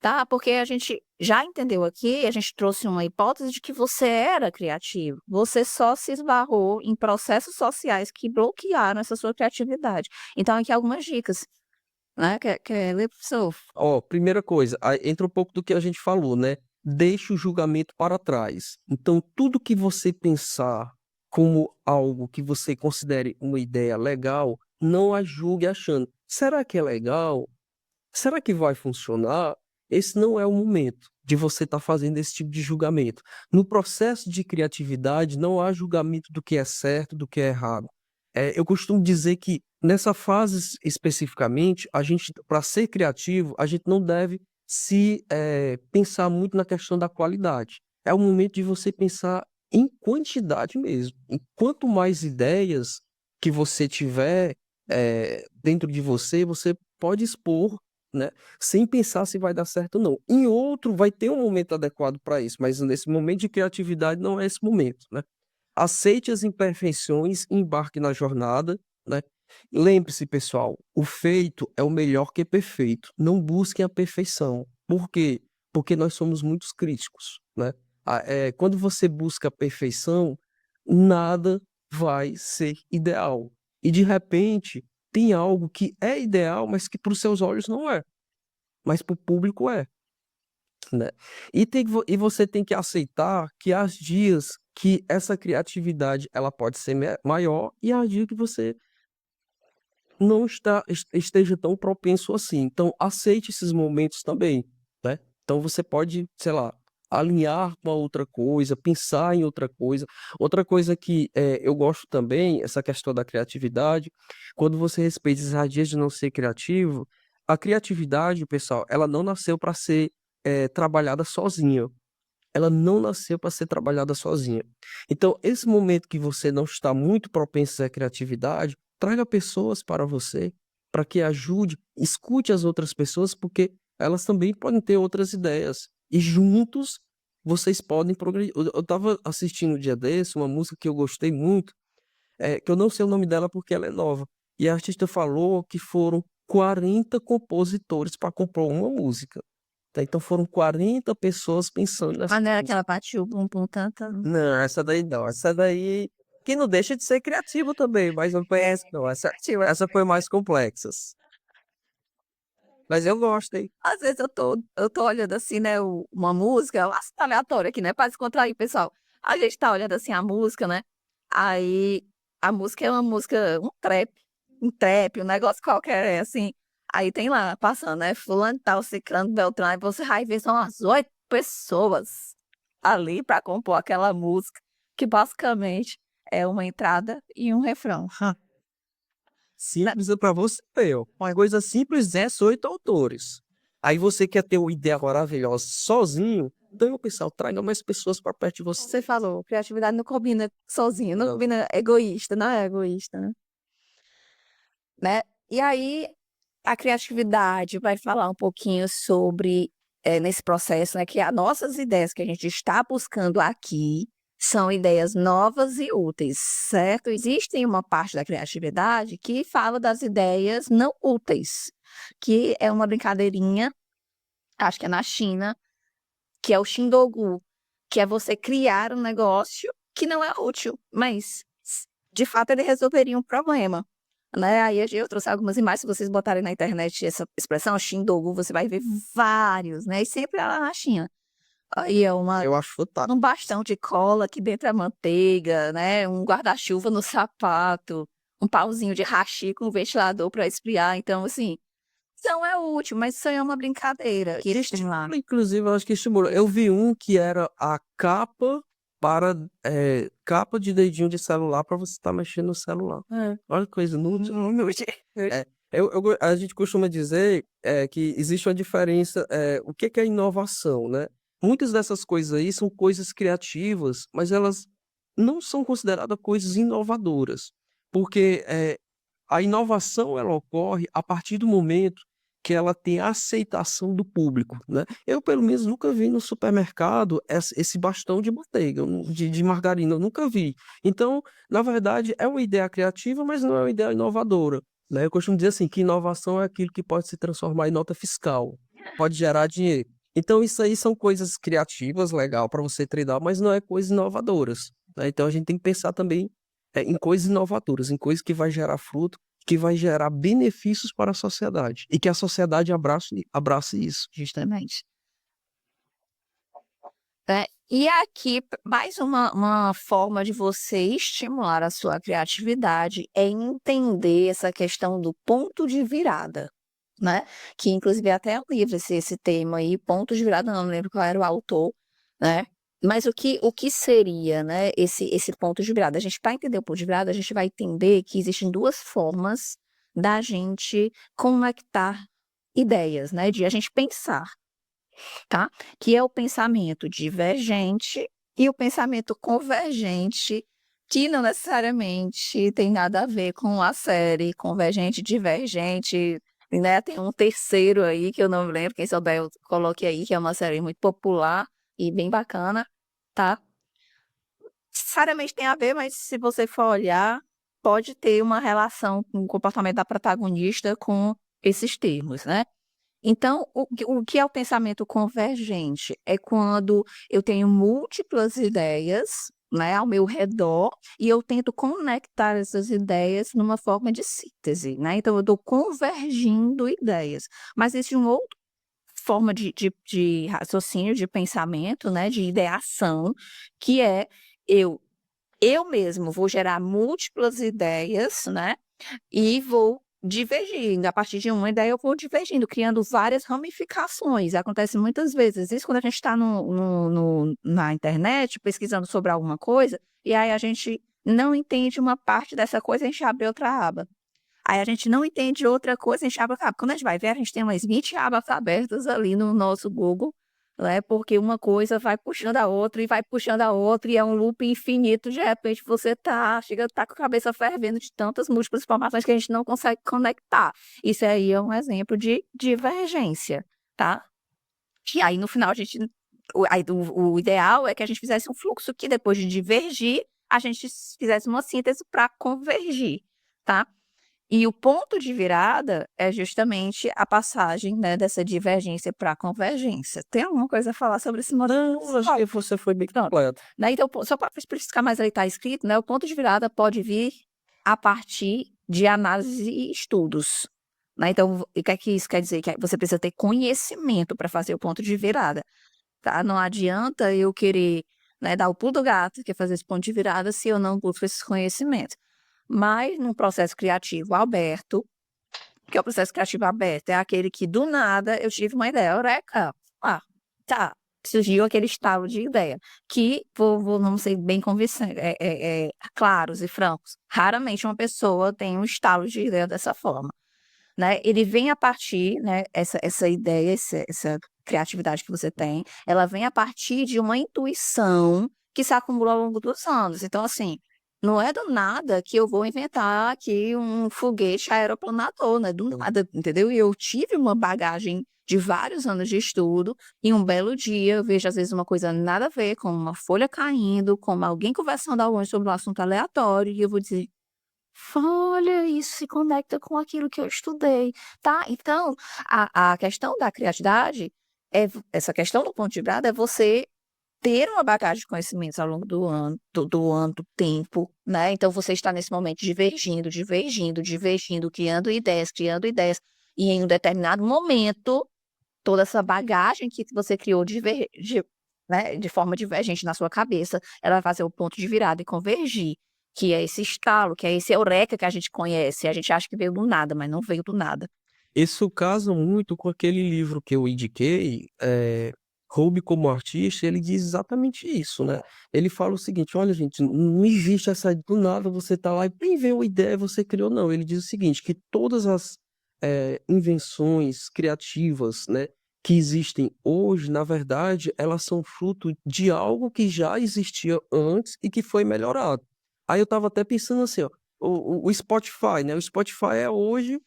tá? Porque a gente já entendeu aqui, a gente trouxe uma hipótese de que você era criativo, você só se esbarrou em processos sociais que bloquearam essa sua criatividade. Então, aqui algumas dicas, né? Quer ler, professor? Ó, primeira coisa, aí entra um pouco do que a gente falou, né? Deixe o julgamento para trás. Então, tudo que você pensar como algo que você considere uma ideia legal, não a julgue achando, será que é legal? Será que vai funcionar? Esse não é o momento de você estar fazendo esse tipo de julgamento. No processo de criatividade, não há julgamento do que é certo, do que é errado. Eu costumo dizer que nessa fase especificamente, a gente, para ser criativo, a gente não deve se pensar muito na questão da qualidade. É o momento de você pensar em quantidade mesmo. E quanto mais ideias que você tiver dentro de você, você pode expor, né, sem pensar se vai dar certo ou não. Em outro, vai ter um momento adequado para isso, mas nesse momento de criatividade não é esse momento, né? Aceite as imperfeições e embarque na jornada, né? Lembre-se, pessoal, o feito é o melhor que perfeito. Não busquem a perfeição. Por quê? Porque nós somos muito críticos, né? Quando você busca a perfeição, nada vai ser ideal. E de repente, tem algo que é ideal, mas que para os seus olhos não é, mas para o público é. né. E você tem que aceitar que há dias que essa criatividade ela pode ser maior e há dia que você não esteja tão propenso assim. Então aceite esses momentos também, né. Então você pode, sei lá, alinhar com a outra coisa, pensar em outra coisa. Outra coisa que, eu gosto também, essa questão da criatividade, quando você respeita esses dias de não ser criativo, a criatividade, pessoal, ela não nasceu para ser, trabalhada sozinha. Ela não nasceu para ser trabalhada sozinha. Então, esse momento que você não está muito propenso à criatividade, traga pessoas para você, para que ajude, escute as outras pessoas, porque elas também podem ter outras ideias. E juntos vocês podem progredir. Eu estava assistindo um dia desse uma música que eu gostei muito, que eu não sei o nome dela porque ela é nova. E a artista falou que foram 40 compositores para compor uma música. Tá, então foram 40 pessoas pensando nessa Mas não era música. aquela parte o bum bum tanta. Não, essa daí não, essa daí que não deixa de ser criativo também, mas não foi essa não, essa foi mais complexas. Mas eu gosto, hein. Às vezes eu tô olhando assim, né, uma música aleatória aqui, né, para descontrair, pessoal. A gente tá olhando assim a música, né, aí a música é uma música, um trap, um negócio qualquer, assim. Aí tem lá passando, né, fulano tal, ciclano, beltrano, aí você vai ver são umas 8 pessoas ali para compor aquela música, que basicamente é uma entrada e um refrão. Né. Simples é pra você ver, ó, uma coisa simples é 8 autores. Aí você quer ter uma ideia maravilhosa sozinho, então pessoal, traga mais pessoas pra perto de você. Você falou, criatividade não combina sozinho, não Não. combina egoísta, não é egoísta, né. E aí, a criatividade vai falar um pouquinho sobre, nesse processo, né, que as nossas ideias que a gente está buscando aqui, são ideias novas e úteis, certo? Existem uma parte da criatividade que fala das ideias não úteis, que é uma brincadeirinha, acho que é na China, que é o Xindogu, que é você criar um negócio que não é útil, mas de fato ele resolveria um problema, né. Aí eu trouxe algumas imagens, se vocês botarem na internet essa expressão Xindogu, você vai ver vários, né, e sempre é lá na China. Aí é Eu acho um fantástico. bastão de cola que dentro é manteiga, né, um guarda-chuva no sapato, um pauzinho de hashi com ventilador para esfriar, então assim, não é útil, mas isso aí é uma brincadeira que eles têm lá. Inclusive eu acho que estimula. Eu vi um que era a capa para, capa de dedinho de celular para você estar mexendo no celular. Olha que coisa inútil. É, a gente costuma dizer, que existe uma diferença, o que que é inovação, né. Muitas dessas coisas aí são coisas criativas, mas elas não são consideradas coisas inovadoras, porque, a inovação ela ocorre a partir do momento que ela tem a aceitação do público, né. Eu pelo menos nunca vi no supermercado esse bastão de manteiga, de margarina, eu nunca vi. Então, na verdade é uma ideia criativa, mas não é uma ideia inovadora. Né, eu costumo dizer assim, que inovação é aquilo que pode se transformar em nota fiscal, pode gerar dinheiro. Então isso aí são coisas criativas, legal para você treinar, mas não é coisas inovadoras, né. Então a gente tem que pensar também, em coisas inovadoras, em coisas que vai gerar fruto, que vai gerar benefícios para a sociedade, e que a sociedade abrace isso. Justamente. E aqui, mais uma forma de você estimular a sua criatividade é entender essa questão do ponto de virada, né? Que inclusive é até um livro esse tema aí, ponto de virada, não lembro qual era o autor, né? Mas o que seria, né, esse ponto de virada? A gente, para entender o ponto de virada, a gente vai entender que existem duas formas da gente conectar ideias, né? De a gente pensar. Tá? Que é o pensamento divergente e o pensamento convergente, que não necessariamente tem nada a ver com a série Convergente, Divergente, né, tem um terceiro aí que eu não lembro, quem souber eu coloque aí, que é uma série muito popular e bem bacana, tá? Necessariamente tem a ver, mas se você for olhar, pode ter uma relação com o comportamento da protagonista com esses termos, né? Então, o que é o pensamento convergente? É quando eu tenho múltiplas ideias, né, ao meu redor, e eu tento conectar essas ideias numa forma de síntese, né? Então eu estou convergindo ideias. Mas existe um outro forma de raciocínio, de pensamento, né, de ideação, que é eu mesmo vou gerar múltiplas ideias, né, e vou divergindo. A partir de uma ideia, eu vou divergindo, criando várias ramificações. Acontece muitas vezes. Isso quando a gente está na internet, pesquisando sobre alguma coisa, e aí a gente não entende uma parte dessa coisa, a gente abre outra aba. Aí a gente não entende outra coisa, a gente abre outra aba. Quando a gente vai ver, a gente tem umas 20 abas abertas ali no nosso Google, né? Porque uma coisa vai puxando a outra e vai puxando a outra, e é um loop infinito. De repente você chega a estar com a cabeça fervendo de tantas múltiplas informações que a gente não consegue conectar. Isso aí é um exemplo de divergência, tá? E aí no final o ideal é que a gente fizesse um fluxo que depois de divergir, a gente fizesse uma síntese para convergir, tá? E o ponto de virada é justamente a passagem, né, dessa divergência para a convergência. Tem alguma coisa a falar sobre esse modelo? Não, acho que você foi bem Pronto. completo. Né, então, só para especificar mais ali, está escrito, né, o ponto de virada pode vir a partir de análise e estudos. Né? Então, o que é que isso quer dizer? Que você precisa ter conhecimento para fazer o ponto de virada. Tá? Não adianta eu querer, né, dar o pulo do gato, que é fazer esse ponto de virada, se eu não busco esses conhecimentos. Mas num processo criativo aberto, que é o processo criativo aberto, é aquele que do nada eu tive uma ideia, eureka, tá, surgiu aquele estalo de ideia, que vamos ser bem convincentes, claros e francos, raramente uma pessoa tem um estalo de ideia dessa forma, né? Ele vem a partir, né, essa ideia, essa criatividade que você tem, ela vem a partir de uma intuição que se acumula ao longo dos anos. Então, assim, não é do nada que eu vou inventar aqui um foguete aeroplanador, né? Do nada, entendeu? E eu tive uma bagagem de vários anos de estudo, e um belo dia eu vejo, às vezes, uma coisa nada a ver, com uma folha caindo, com alguém conversando ao longe sobre um assunto aleatório, e eu vou dizer, olha, isso se conecta com aquilo que eu estudei, tá? Então, a questão da criatividade, essa questão do ponto de virada é você ter uma bagagem de conhecimentos ao longo do ano, do tempo, né? Então, você está nesse momento divergindo, divergindo, divergindo, criando ideias, e em um determinado momento, toda essa bagagem que você criou né, de forma divergente na sua cabeça, ela vai fazer o ponto de virada e convergir, que é esse estalo, que é esse eureka que a gente conhece. A gente acha que veio do nada, mas não veio do nada. Isso casa muito com aquele livro que eu indiquei, Roube como Artista, ele diz exatamente isso, né? Ele fala o seguinte, olha gente, não existe essa do nada, você tá lá e bem veio uma ideia, você criou, não. Ele diz o seguinte, que todas as invenções criativas, né, que existem hoje, na verdade, elas são fruto de algo que já existia antes e que foi melhorado. Aí eu tava até pensando assim, ó, o Spotify, né? O Spotify é hoje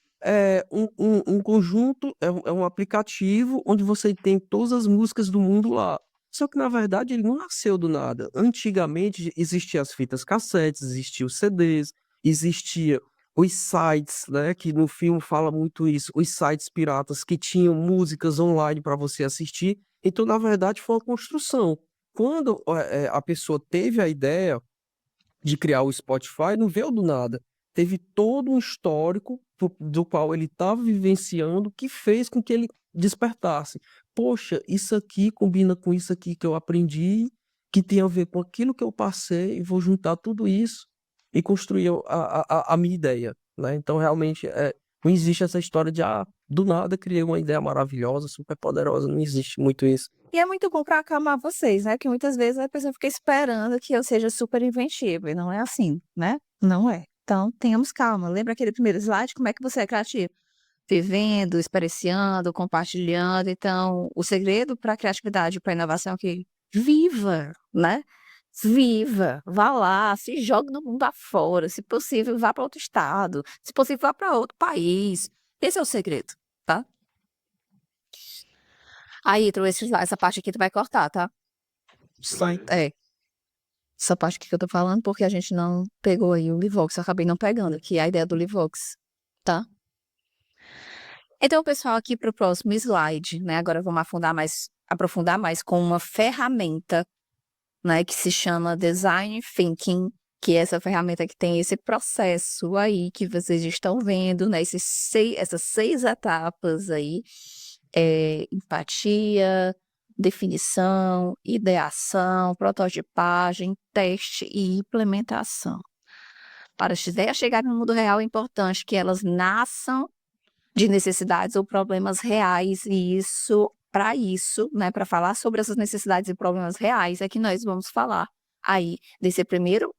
um conjunto, é um aplicativo onde você tem todas as músicas do mundo lá. Só que, na verdade, ele não nasceu do nada. Antigamente, existiam as fitas cassetes, existiam os CDs, existia os sites, né, que no filme fala muito isso, os sites piratas que tinham músicas online para você assistir. Então, na verdade, foi uma construção. Quando a pessoa teve a ideia de criar o Spotify, não veio do nada. Teve todo um histórico do qual ele estava vivenciando que fez com que ele despertasse. Poxa, isso aqui combina com isso aqui que eu aprendi, que tem a ver com aquilo que eu passei, e vou juntar tudo isso e construir a minha ideia, né? Então, realmente, não existe essa história de, do nada criei uma ideia maravilhosa, super poderosa, não existe muito isso. E é muito bom para acalmar vocês, né? Que muitas vezes a pessoa fica esperando que eu seja super inventiva, e não é assim, né? Não é. Então, tenhamos calma. Lembra aquele primeiro slide? Como é que você é criativo? Vivendo, experienciando, compartilhando. Então, o segredo para a criatividade, para a inovação é que viva, né? Viva, vá lá, se jogue no mundo afora. Se possível, vá para outro estado. Se possível, vá para outro país. Esse é o segredo, tá? Aí, essa parte aqui tu vai cortar, tá? Sim. Essa parte aqui que eu tô falando, porque a gente não pegou aí o Livox, eu acabei não pegando, que é a ideia do Livox, tá? Então, pessoal, aqui para o próximo slide, né? Agora vamos aprofundar mais com uma ferramenta, né? Que se chama Design Thinking, que é essa ferramenta que tem esse processo aí que vocês estão vendo, né? Essas 6 etapas aí. empatia, definição, ideação, prototipagem, teste e implementação. Para as ideias chegarem no mundo real, é importante que elas nasçam de necessidades ou problemas reais, e para isso, né, para falar sobre essas necessidades e problemas reais, é que nós vamos falar aí desse primeiro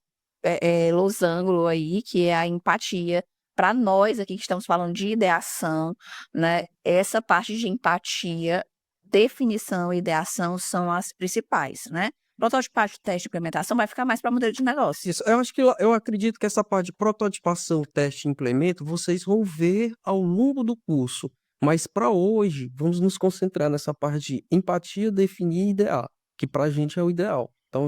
losango aí, que é a empatia. Para nós aqui que estamos falando de ideação, né, essa parte de empatia, definição e ideação são as principais, né? Prototipagem, teste e implementação vai ficar mais para modelo de negócio. Isso, eu acho que eu acredito que essa parte de prototipação, teste e implemento, vocês vão ver ao longo do curso. Mas para hoje, vamos nos concentrar nessa parte de empatia, definir e idear, que para a gente é o ideal. Então,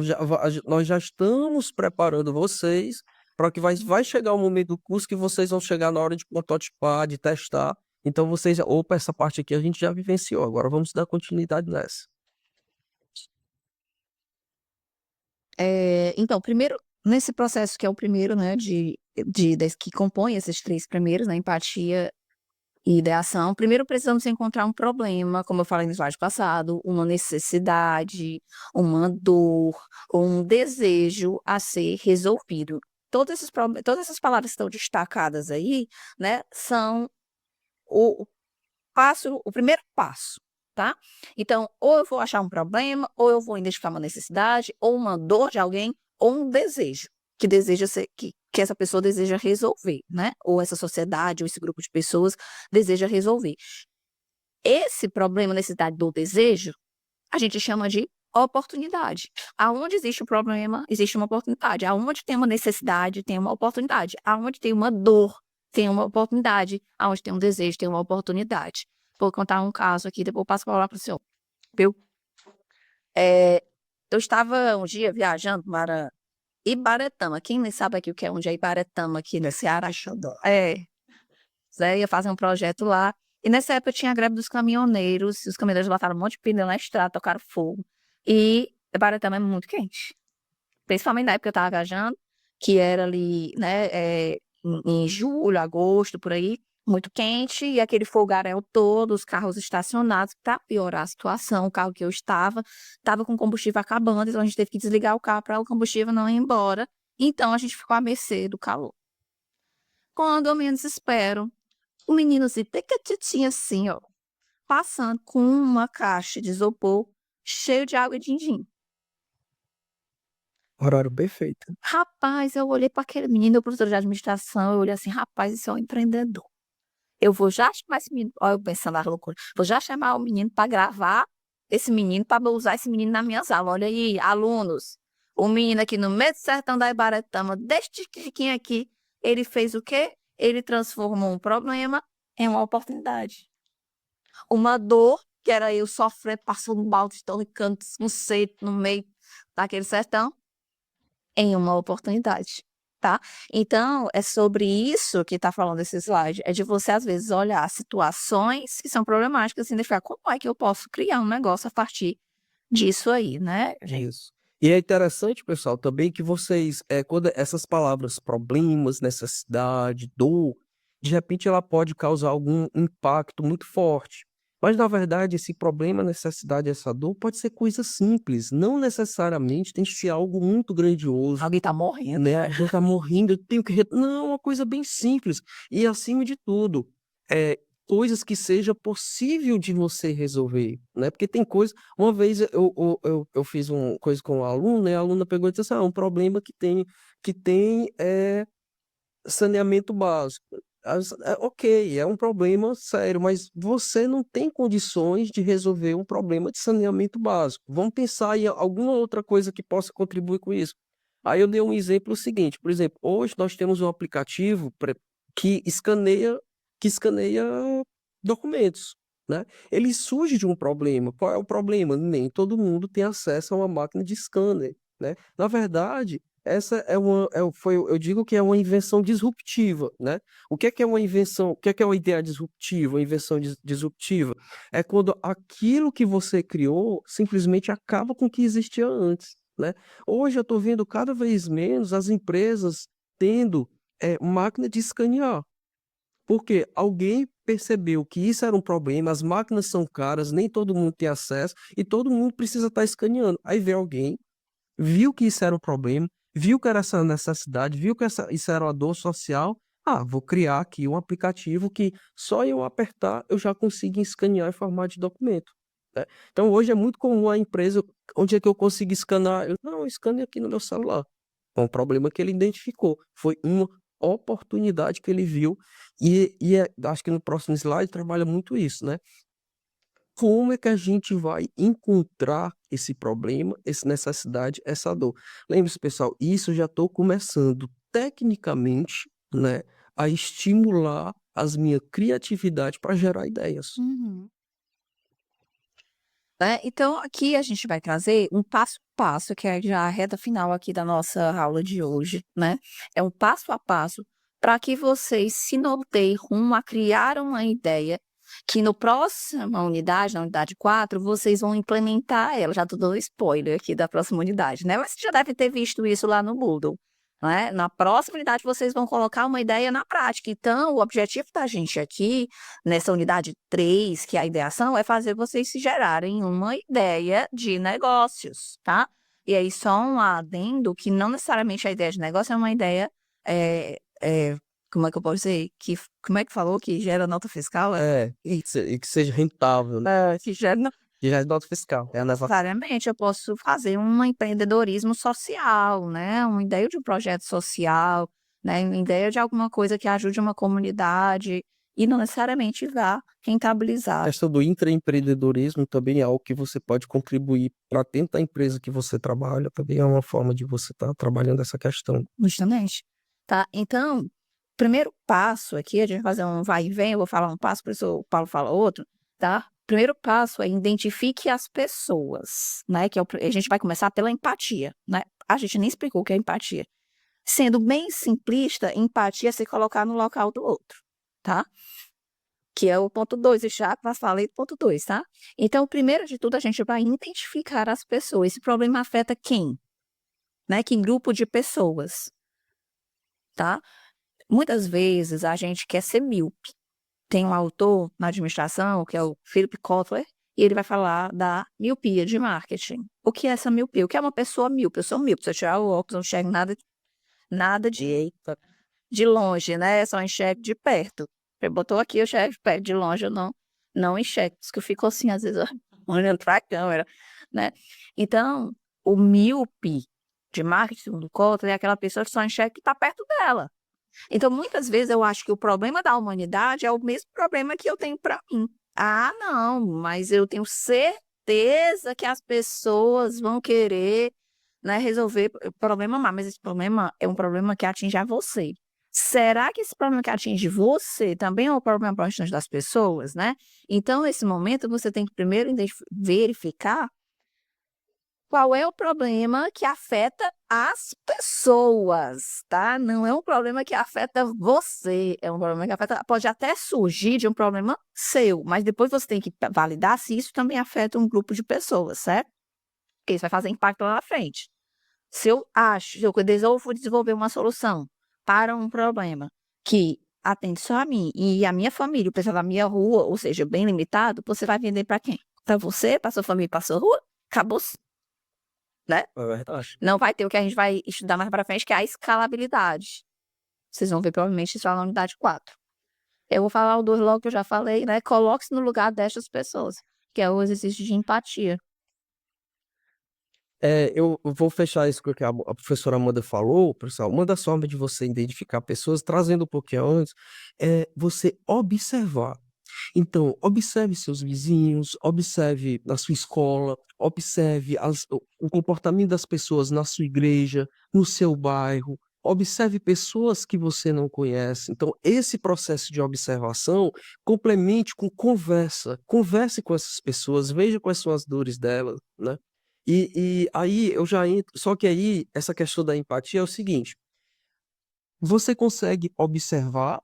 nós já estamos preparando vocês para que vai chegar o momento do curso que vocês vão chegar na hora de prototipar, de testar. Então, opa, essa parte aqui a gente já vivenciou, agora vamos dar continuidade nessa. Então, primeiro, nesse processo que é o primeiro, né, que compõe esses 3 primeiros, né, empatia e ideação, primeiro precisamos encontrar um problema, como eu falei no slide passado, uma necessidade, uma dor, ou um desejo a ser resolvido. Todas essas palavras que estão destacadas aí, né, são o primeiro passo, tá? Então, ou eu vou achar um problema, ou eu vou identificar uma necessidade, ou uma dor de alguém, ou um desejo que essa pessoa deseja resolver, né? Ou essa sociedade, ou esse grupo de pessoas deseja resolver. Esse problema, necessidade do desejo, a gente chama de oportunidade. Aonde existe um problema, existe uma oportunidade. Aonde tem uma necessidade, tem uma oportunidade. Aonde tem uma dor, tem uma oportunidade. Aonde tem um desejo, tem uma oportunidade. Vou contar um caso aqui, depois eu passo a palavra para o senhor. Viu? Eu estava um dia viajando para Ibaretama. Quem nem sabe aqui o que é onde é Ibaretama, aqui no Ceará? Zé ia fazer um projeto lá. E nessa época tinha a greve dos caminhoneiros. Os caminhoneiros botaram um monte de pneu na estrada, tocaram fogo. E Ibaretama é muito quente. Principalmente na época que eu estava viajando, que era ali, né, em julho, agosto, por aí, muito quente, e aquele fogaréu todo, os carros estacionados. Para piorar a situação, o carro que eu estava com combustível acabando, então a gente teve que desligar o carro para o combustível não ir embora. Então a gente ficou à mercê do calor. Quando eu menos espero, o meninozinho pequititinho assim, ó, passando com uma caixa de isopor cheio de água e din-din. Horário perfeito. Rapaz, eu olhei para aquele menino, o professor de administração, eu olhei assim, rapaz, isso é um empreendedor. Eu vou já chamar esse menino, olha eu pensando na loucura, vou já chamar o menino para gravar esse menino, para usar esse menino nas minhas aulas. Olha aí, alunos, o menino aqui no meio do sertão da Ibaretama, deste chiquinho aqui, ele fez o quê? Ele transformou um problema em uma oportunidade. Uma dor, que era eu sofrendo, passando um balde de torricando, um seito no meio daquele sertão, em uma oportunidade, tá? Então, é sobre isso que está falando esse slide, é de você, às vezes, olhar situações que são problemáticas e identificar como é que eu posso criar um negócio a partir disso aí, né, gente? Isso. E é interessante, pessoal, também que vocês, quando essas palavras problemas, necessidade, dor, de repente ela pode causar algum impacto muito forte. Mas, na verdade, esse problema, necessidade, essa dor pode ser coisa simples. Não necessariamente tem que ser algo muito grandioso, Alguém tá morrendo. né? A gente tá morrendo, eu tenho que... Não, é uma coisa bem simples. E, acima de tudo, coisas que seja possível de você resolver, né? Porque tem coisa... Uma vez eu fiz uma coisa com um aluno, né? A aluna pegou e disse assim, um problema que tem saneamento básico. Ok, é um problema sério, mas você não tem condições de resolver um problema de saneamento básico. Vamos pensar em alguma outra coisa que possa contribuir com isso. Aí eu dei um exemplo seguinte, por exemplo, hoje nós temos um aplicativo que escaneia documentos, né? Ele surge de um problema. Qual é o problema? Nem todo mundo tem acesso a uma máquina de scanner, né? Na verdade, essa eu digo que é uma invenção disruptiva, né? O que é uma invenção? O que é uma ideia disruptiva, uma invenção disruptiva? É quando aquilo que você criou simplesmente acaba com o que existia antes, né? Hoje eu estou vendo cada vez menos as empresas tendo máquina de escanear, porque alguém percebeu que isso era um problema, as máquinas são caras, nem todo mundo tem acesso e todo mundo precisa estar escaneando. Aí veio alguém, viu que isso era um problema, viu que era essa necessidade, viu que isso era uma dor social. Ah, vou criar aqui um aplicativo que só eu apertar eu já consigo escanear em formato de documento, né? Então hoje é muito comum a empresa, onde é que eu consigo escanear? Não, eu escaneio aqui no meu celular. É um problema que ele identificou, foi uma oportunidade que ele viu acho que no próximo slide trabalha muito isso, né? Como é que a gente vai encontrar esse problema, essa necessidade, essa dor? Lembre-se, pessoal, isso eu já estou começando tecnicamente, né, a estimular as minha criatividade para gerar ideias. Uhum. Né? Então, aqui a gente vai trazer um passo a passo, que é já a reta final aqui da nossa aula de hoje, né? É um passo a passo para que vocês se norteiem rumo a criar uma ideia que no próxima unidade, na unidade 4, vocês vão implementar ela. Já estou dando spoiler aqui da próxima unidade, né? Mas você já deve ter visto isso lá no Moodle. Né? Na próxima unidade, vocês vão colocar uma ideia na prática. Então, o objetivo da gente aqui, nessa unidade 3, que é a ideação, é fazer vocês se gerarem uma ideia de negócios, tá? E aí, só um adendo, que não necessariamente a ideia de negócio é uma ideia, como é que eu posso dizer? Como é que falou que gera nota fiscal? E que seja rentável, né? Que gera Que já é nota fiscal. É a nova... necessariamente eu posso fazer um empreendedorismo social, né? Uma ideia de um projeto social, né? Uma ideia de alguma coisa que ajude uma comunidade e não necessariamente vá A rentabilizar. questão do intraempreendedorismo também é algo que você pode contribuir para dentro da empresa que você trabalha, também é uma forma de você estar trabalhando essa questão. Justamente, tá? Então, primeiro passo aqui, a gente vai fazer um vai e vem, eu vou falar um passo, por isso o Paulo fala outro, tá? Primeiro passo é identifique as pessoas, né? A gente vai começar pela empatia, né? A gente nem explicou o que é empatia. Sendo bem simplista, empatia é se colocar no local do outro, tá? Que é o ponto 2, eu já falei do ponto 2, tá? Então, primeiro de tudo, a gente vai identificar as pessoas. Esse problema afeta quem? Né? Que grupo de pessoas, tá? Muitas vezes a gente quer ser míope. Tem um autor na administração, que é o Philip Kotler, e ele vai falar da miopia de marketing. O que é essa miopia? O que é uma pessoa míope? Eu sou míope, se eu tirar o óculos, eu não enxergo nada de longe, né? Só enxergo de perto. Você botou aqui, eu enxergo de perto, de longe eu não enxergo. Por isso que eu fico assim, às vezes, olhando para a câmera, né? Então, o míope de marketing do Kotler é aquela pessoa que só enxerga que está perto dela. Então, muitas vezes eu acho que o problema da humanidade é o mesmo problema que eu tenho para mim. Ah, não, mas eu tenho certeza que as pessoas vão querer, né, resolver o problema, mas esse problema é um problema que atinge a você. Será que esse problema que atinge você também é um problema para o restante das pessoas, né? Então, nesse momento, você tem que primeiro verificar qual é o problema que afeta as pessoas, tá? Não é um problema que afeta você, é um problema que afeta, pode até surgir de um problema seu, mas depois você tem que validar se isso também afeta um grupo de pessoas, certo? Porque isso vai fazer impacto lá na frente. Se eu for desenvolver uma solução para um problema que atende só a mim e a minha família, o pessoal da minha rua, ou seja, bem limitado, você vai vender para quem? Para você, para sua família, para sua rua? Acabou, né? É verdade. Não vai ter o que a gente vai estudar mais para frente, que é a escalabilidade. Vocês vão ver provavelmente isso lá na unidade 4. Eu vou falar o 2 logo que eu já falei, né? Coloque-se no lugar destas pessoas, que é o exercício de empatia. Eu vou fechar isso com o que a professora Amanda falou, pessoal. Uma das formas de você identificar pessoas, trazendo um pouquinho antes, é você observar. Então, observe seus vizinhos, observe na sua escola, observe o comportamento das pessoas na sua igreja, no seu bairro, observe pessoas que você não conhece. Então, esse processo de observação complemente com conversa. Converse com essas pessoas, veja quais são as dores delas, né? E aí eu já entro. Só que aí, essa questão da empatia é o seguinte: você consegue observar.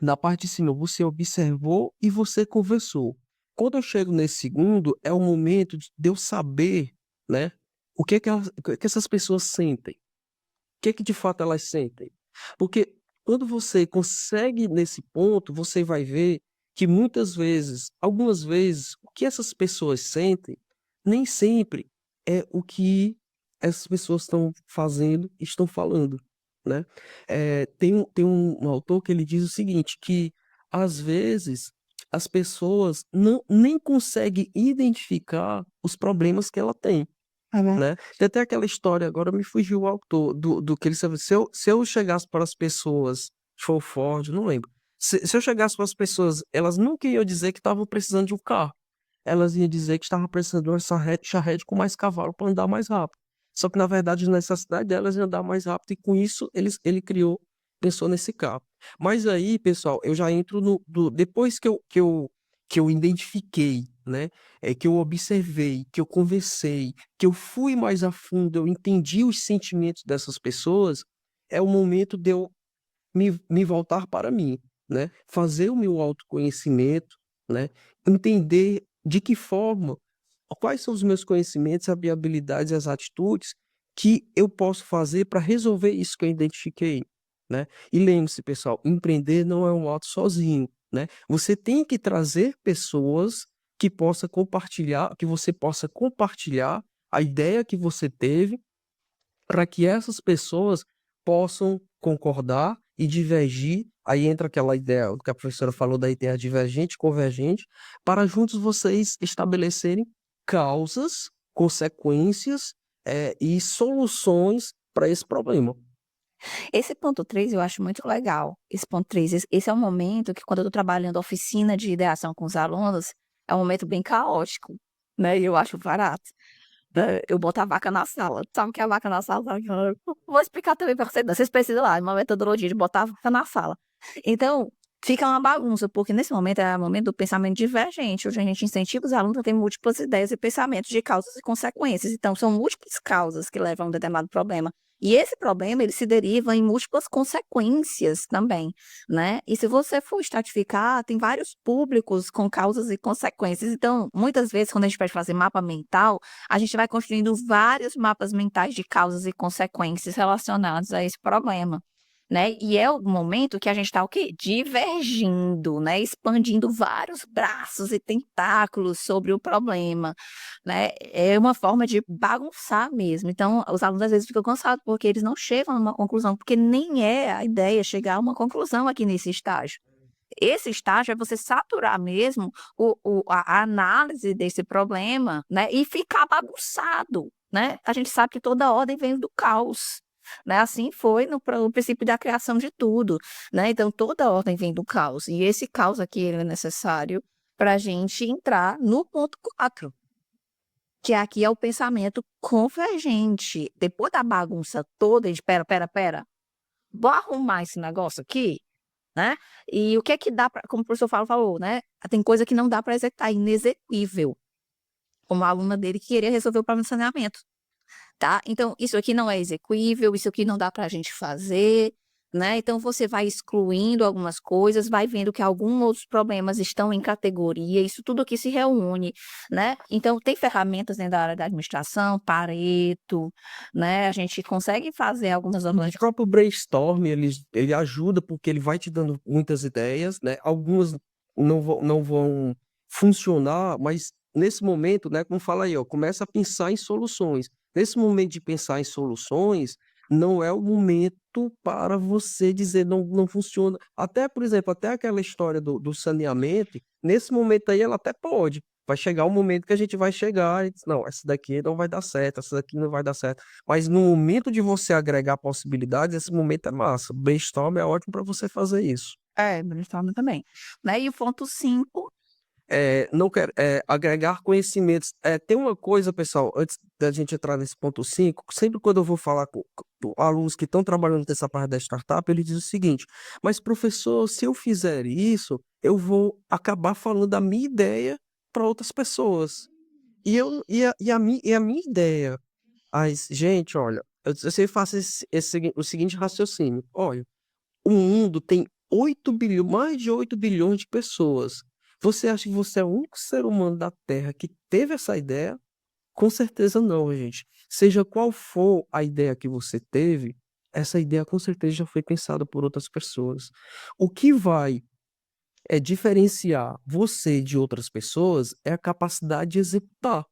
Na parte de cima, você observou e você conversou. Quando eu chego nesse segundo, é o momento de eu saber, né, o que é que essas pessoas sentem. O que é que de fato elas sentem. Porque Quando você consegue nesse ponto, você vai ver que muitas vezes, algumas vezes, o que essas pessoas sentem, nem sempre é o que essas pessoas estão fazendo, estão falando, né? Tem um autor que ele diz o seguinte, que às vezes as pessoas não nem conseguem identificar os problemas que ela tem, né? Tem até aquela história, agora me fugiu o autor, do que ele sabe, se eu chegasse para as pessoas, foi o Ford, não lembro. Se eu chegasse para as pessoas, elas nunca iam dizer que estavam precisando de um carro. Elas iam dizer que estavam precisando de uma charrete com mais cavalo para andar mais rápido. Só que, na verdade, a necessidade delas é andar mais rápido, e com isso ele criou, pensou nesse carro. Mas aí, pessoal, eu já entro depois que eu identifiquei, né? Que eu observei, que eu conversei, que eu fui mais a fundo, eu entendi os sentimentos dessas pessoas, é o momento de eu me voltar para mim, né? Fazer o meu autoconhecimento, né? Entender de que forma, quais são os meus conhecimentos, as minhas habilidades e as atitudes que eu posso fazer para resolver isso que eu identifiquei, né? E lembre-se, pessoal, empreender não é um ato sozinho, né? Você tem que trazer pessoas que você possa compartilhar a ideia que você teve, para que essas pessoas possam concordar e divergir. Aí entra aquela ideia que a professora falou da ideia divergente, convergente, para juntos vocês estabelecerem causas, consequências, e soluções para esse problema. Esse ponto 3 eu acho muito legal. Esse ponto 3, esse é um momento que quando eu estou trabalhando oficina de ideação com os alunos, é um momento bem caótico, né, e eu acho barato. Eu boto a vaca na sala. Sabe o que é a vaca na sala? Vou explicar também para vocês. Vocês precisam lá, uma metodologia de botar a vaca na sala. Então, fica uma bagunça, porque nesse momento é o momento do pensamento divergente, onde a gente incentiva os alunos a ter múltiplas ideias e pensamentos de causas e consequências. Então, são múltiplas causas que levam a um determinado problema. E esse problema, ele se deriva em múltiplas consequências também, né? E se você for estratificar, tem vários públicos com causas e consequências. Então, muitas vezes, quando a gente vai fazer mapa mental, a gente vai construindo vários mapas mentais de causas e consequências relacionados a esse problema, né? E é o momento que a gente está o quê? Divergindo, né? Expandindo vários braços e tentáculos sobre o problema, né? É uma forma de bagunçar mesmo. Então, os alunos às vezes ficam cansados porque eles não chegam a uma conclusão, porque nem é a ideia chegar a uma conclusão aqui nesse estágio. Esse estágio é você saturar mesmo a análise desse problema, né, e ficar bagunçado, né? A gente sabe que toda ordem vem do caos, né? Assim foi no princípio da criação de tudo, né? Então toda ordem vem do caos, e esse caos aqui ele é necessário para a gente entrar no ponto 4, que aqui é o pensamento convergente. Depois da bagunça toda, a gente, pera, vou arrumar esse negócio aqui, né? E o que é que dá para, como o professor falou, né? Tem coisa que não dá para executar, inexequível, como a aluna dele que queria resolver o problema de saneamento, tá? Então, isso aqui não é exequível, isso aqui não dá para a gente fazer, né? Então, você vai excluindo algumas coisas, vai vendo que alguns outros problemas estão em categoria, isso tudo aqui se reúne, né? Então, tem ferramentas dentro da área da administração, Pareto, né? A gente consegue fazer algumas O anotações. próprio brainstorm, ele ajuda porque ele vai te dando muitas ideias, né? Algumas não vão funcionar, mas nesse momento, né, como fala aí, ó, começa a pensar em soluções. Nesse momento de pensar em soluções, não é o momento para você dizer não funciona. Até, por exemplo, até aquela história do saneamento, nesse momento aí ela até pode. Vai chegar um momento que a gente vai chegar e diz, não, essa daqui não vai dar certo, essa daqui não vai dar certo. Mas no momento de você agregar possibilidades, esse momento é massa. Brainstorm é ótimo para você fazer isso. Brainstorming também, né? E o ponto 5. Não quero, agregar conhecimentos. Tem uma coisa, pessoal, antes da gente entrar nesse ponto 5, sempre quando eu vou falar com alunos que estão trabalhando nessa parte da startup, ele diz o seguinte: mas professor, se eu fizer isso, eu vou acabar falando da minha ideia para outras pessoas. E a minha ideia. Mas, gente, olha, eu sempre faço o seguinte raciocínio. Olha, o mundo tem 8 bilhões, mais de 8 bilhões de pessoas. Você acha que você é o único ser humano da Terra que teve essa ideia? Com certeza não, gente. Seja qual for a ideia que você teve, essa ideia com certeza já foi pensada por outras pessoas. O que vai diferenciar você de outras pessoas é a capacidade de executar,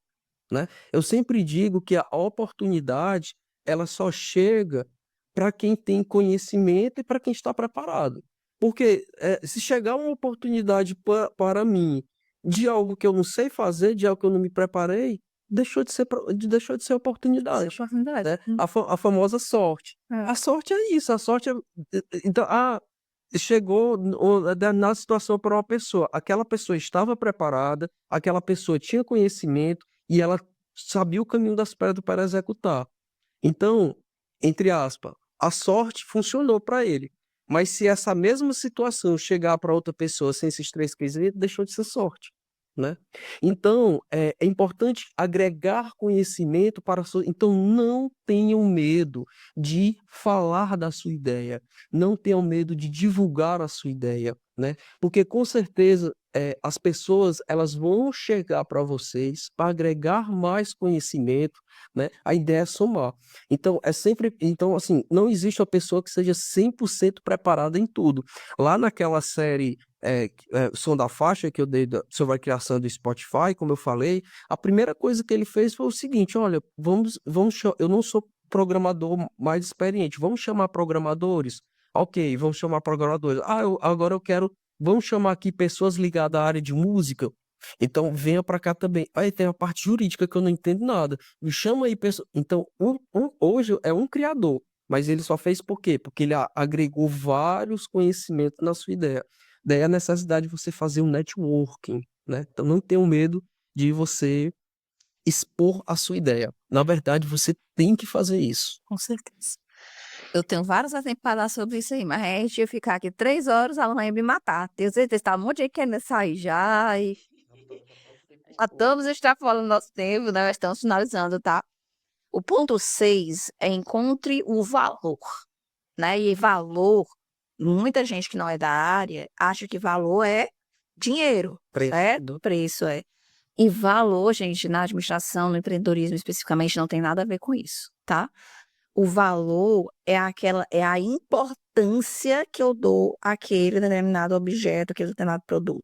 né. Eu sempre digo que a oportunidade, ela só chega para quem tem conhecimento e para quem está preparado. Porque, se chegar uma oportunidade para mim, de algo que eu não sei fazer, de algo que eu não me preparei, deixou de ser Essa oportunidade, oportunidade. né. A famosa sorte. É. A sorte é isso, a sorte é então, chegou na situação para uma pessoa, aquela pessoa estava preparada, aquela pessoa tinha conhecimento e ela sabia o caminho das pedras para executar. Então, entre aspas, a sorte funcionou para ele, mas se essa mesma situação chegar para outra pessoa sem esses 3 quesitos, deixou de ser sorte, né. Então, é importante agregar conhecimento para a sua então não tenham medo de falar da sua ideia, não tenham medo de divulgar a sua ideia, né, porque com certeza, as pessoas elas vão chegar para vocês para agregar mais conhecimento, né, a ideia é somar. Então, assim, não existe uma pessoa que seja 100% preparada em tudo. Lá naquela série, Som da Faixa que eu dei sobre a criação do Spotify, como eu falei, a primeira coisa que ele fez foi o seguinte: "Olha, eu não sou programador mais experiente, vamos chamar programadores? Ok, vamos chamar programadores. Agora eu quero vamos chamar aqui pessoas ligadas à área de música? Então venha para cá também. Aí tem a parte jurídica que eu não entendo nada. Me chama aí pessoa". Então, hoje é um criador, mas ele só fez por quê? Porque ele agregou vários conhecimentos na sua ideia. Daí a necessidade de você fazer um networking, né. Então não tenha medo de você expor a sua ideia. Na verdade, você tem que fazer isso. Com certeza. Eu tenho vários exemplos para dar sobre isso aí, mas a gente ia ficar aqui 3 horas, ela vai me matar. Tenho certeza, tá um monte de gente querendo sair já e já estamos extrapolando nosso tempo, né, mas estamos finalizando, tá. O ponto 6 é encontre o valor, né, e valor, muita gente que não é da área acha que valor é dinheiro, Preço. certo? Preço, é. E valor, gente, na administração, no empreendedorismo especificamente, não tem nada a ver com isso, tá? O valor é a importância que eu dou àquele determinado objeto, àquele determinado produto.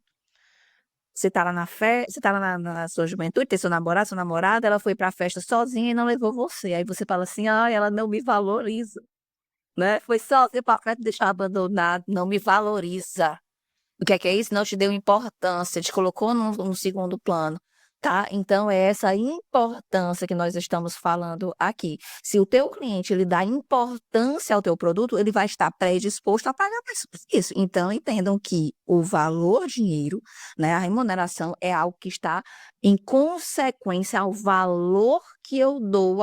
Você tá lá você tá lá na sua juventude, tem seu namorado, sua namorada, ela foi pra festa sozinha e não levou você. Aí você fala assim: "Ai, ela não me valoriza", né? Foi sozinha pra festa, deixou abandonado, não me valoriza. O que é isso? Não te deu importância, te colocou num segundo plano, tá? Então é essa importância que nós estamos falando aqui. Se o teu cliente ele dá importância ao teu produto, ele vai estar predisposto a pagar mais por isso. Então entendam que o valor dinheiro, né, a remuneração é algo que está em consequência ao valor que eu dou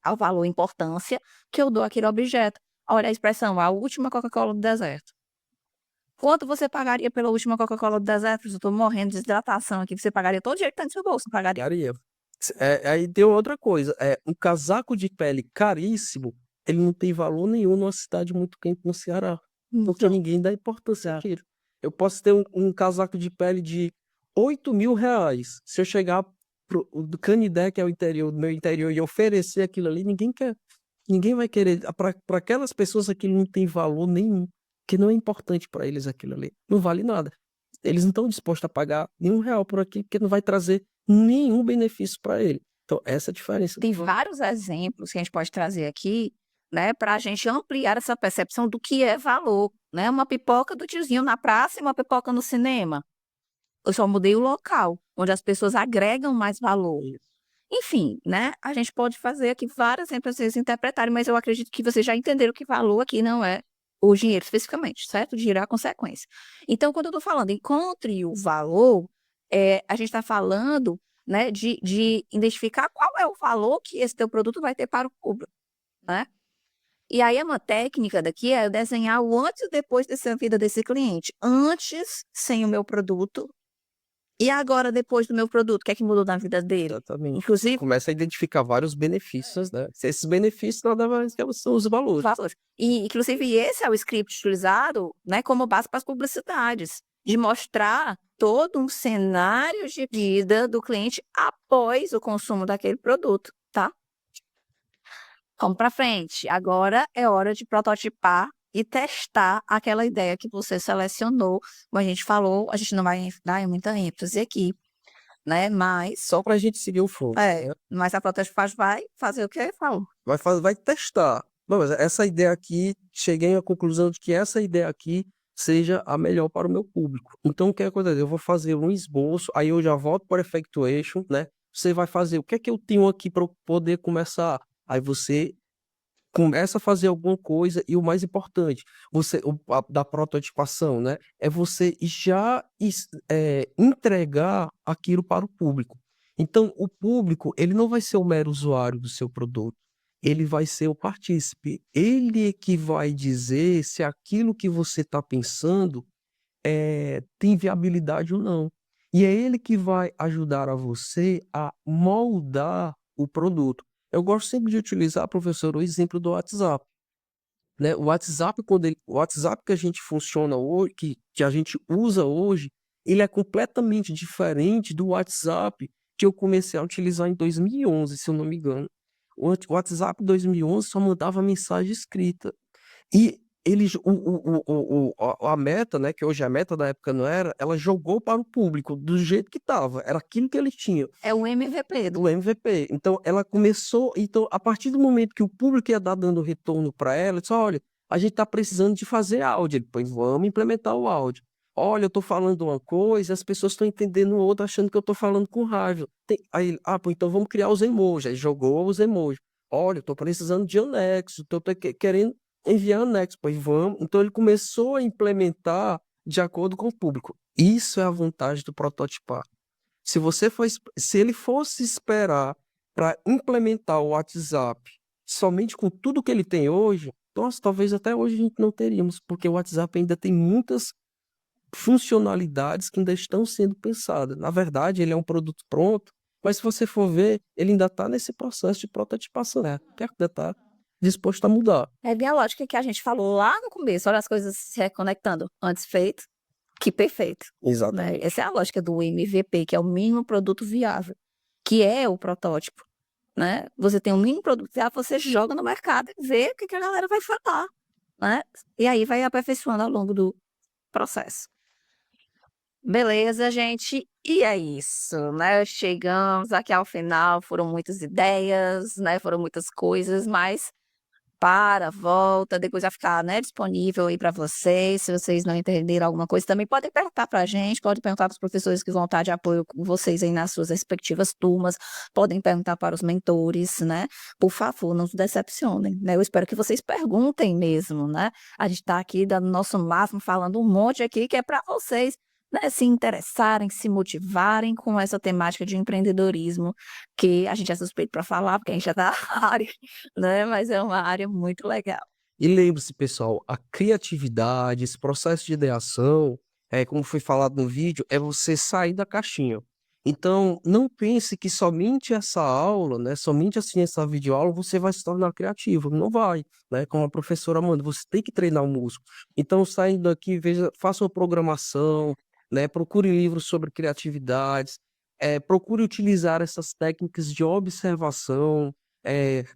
ao valor importância que eu dou àquele objeto. Olha a expressão, a última Coca-Cola do deserto. Quanto você pagaria pela última Coca-Cola do deserto? Eu tô morrendo de desidratação aqui, você pagaria todo o dinheiro que tá no seu bolso, não pagaria? Pagaria. Aí tem outra coisa, um casaco de pele caríssimo, ele não tem valor nenhum numa cidade muito quente no Ceará, porque Então, ninguém dá importância àquilo. Eu posso ter um casaco de pele de R$ 8.000, se eu chegar do Canidé, que é o interior do meu interior, e oferecer aquilo ali, ninguém quer. Ninguém vai querer. Para aquelas pessoas aquilo não tem valor nenhum, que não é importante para eles aquilo ali, não vale nada. Eles não estão dispostos a pagar nenhum real por aquilo, porque não vai trazer nenhum benefício para ele. Então essa é a diferença. tem vários exemplos que a gente pode trazer aqui, né, para a gente ampliar essa percepção do que é valor, né? Uma pipoca do tiozinho na praça e uma pipoca no cinema. Eu só mudei o local, onde as pessoas agregam mais valor. Enfim, né, a gente pode fazer aqui vários exemplos para vocês interpretarem, mas eu acredito que vocês já entenderam que valor aqui não é o dinheiro especificamente, certo? O dinheiro é a consequência. Então, quando eu estou falando encontre o valor, a gente está falando, né, de identificar qual é o valor que esse teu produto vai ter para o público, né? E aí uma técnica daqui é eu desenhar o antes e o depois dessa vida desse cliente. Antes, sem o meu produto, e agora depois do meu produto, o que é que mudou na vida dele? Exatamente. Inclusive Começa a identificar vários benefícios, né? Esses benefícios nada mais que são os valores. valores. E, inclusive, esse é o script utilizado, né, como base para as publicidades, de mostrar todo um cenário de vida do cliente após o consumo daquele produto, tá? vamos para frente. Agora é hora de prototipar e testar aquela ideia que você selecionou. Como a gente falou, a gente não vai dar muita ênfase aqui, né? Só para a gente seguir o fluxo, né? Mas a prototipagem vai fazer o que eu falo. Vai testar. Não, mas essa ideia aqui, cheguei à conclusão de que essa ideia aqui seja a melhor para o meu público. Então, o que acontece? Eu vou fazer um esboço, aí eu já volto para Effectuation, né? Você vai fazer o que é que eu tenho aqui para poder começar? Aí você começa a fazer alguma coisa e o mais importante, da prototipação, né? É você já entregar aquilo para o público. Então, o público, ele não vai ser o mero usuário do seu produto, ele vai ser o partícipe. Ele é que vai dizer se aquilo que você está pensando tem viabilidade ou não. E é ele que vai ajudar a você a moldar o produto. Eu gosto sempre de utilizar, professor, o exemplo do WhatsApp, né? O WhatsApp que a gente funciona hoje, que a gente usa hoje, ele é completamente diferente do WhatsApp que eu comecei a utilizar em 2011, se eu não me engano. O WhatsApp 2011 só mandava mensagem escrita. E eles, a meta, né, que hoje é a meta, da época não era, ela jogou para o público do jeito que estava, era aquilo que eles tinham. É o MVP Do MVP. Então, ela começou. Então, a partir do momento que o público ia dando retorno para ela, disse: olha, a gente está precisando de fazer áudio. Depois vamos implementar o áudio. Olha, eu estou falando uma coisa, as pessoas estão entendendo outra, achando que eu estou falando com raiva. Aí, pô, então vamos criar os emojis. Aí jogou os emojis. Olha, eu estou precisando de anexo, estou querendo enviar anexo. Pois vamos. Então, ele começou a implementar de acordo com o público. Isso é a vantagem do prototipar. Se ele fosse esperar para implementar o WhatsApp somente com tudo que ele tem hoje, nossa, talvez até hoje a gente não teríamos, porque o WhatsApp ainda tem muitas funcionalidades que ainda estão sendo pensadas. Na verdade, ele é um produto pronto, mas se você for ver, ele ainda está nesse processo de prototipação, né? Que ainda está disposto a mudar. É bem a lógica que a gente falou lá no começo, olha as coisas se reconectando. Antes feito, que perfeito. Né? Exatamente. Essa é a lógica do MVP, que é o mínimo produto viável, que é o protótipo. Né? Você tem um mínimo produto viável, você joga no mercado e vê o que a galera vai falar. Né? E aí vai aperfeiçoando ao longo do processo. Beleza, gente. E é isso, né? Chegamos aqui ao final, foram muitas ideias, né? Foram muitas coisas, mas volta, depois vai ficar, né, disponível aí para vocês. Se vocês não entenderam alguma coisa, também podem perguntar para a gente, podem perguntar para os professores que vão estar de apoio com vocês aí nas suas respectivas turmas, podem perguntar para os mentores, né? Por favor, não se decepcionem, né? Eu espero que vocês perguntem mesmo, né? A gente está aqui dando o nosso máximo, falando um monte aqui que é para vocês, né, se interessarem, se motivarem com essa temática de empreendedorismo, que a gente é suspeito para falar, porque a gente já está na área, né? Mas é uma área muito legal. E lembre-se, pessoal, a criatividade, esse processo de ideação, como foi falado no vídeo, é você sair da caixinha. Então, não pense que somente essa aula, né, somente assim essa videoaula, você vai se tornar criativo. Não vai, né? Como a professora manda, você tem que treinar o músculo. Então, saindo daqui, veja, faça uma programação, né? Procure livros sobre criatividades, procure utilizar essas técnicas de observação,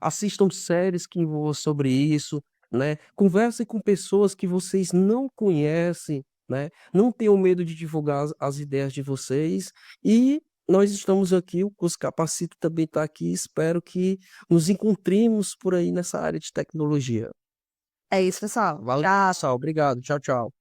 assistam séries que envolvam sobre isso, né? Conversem com pessoas que vocês não conhecem, né? Não tenham medo de divulgar as ideias de vocês. E nós estamos aqui, o Curso Capacita também está aqui. Espero que nos encontremos por aí nessa área de tecnologia. É isso, pessoal. Valeu, Tchau. pessoal. Obrigado. Tchau, tchau.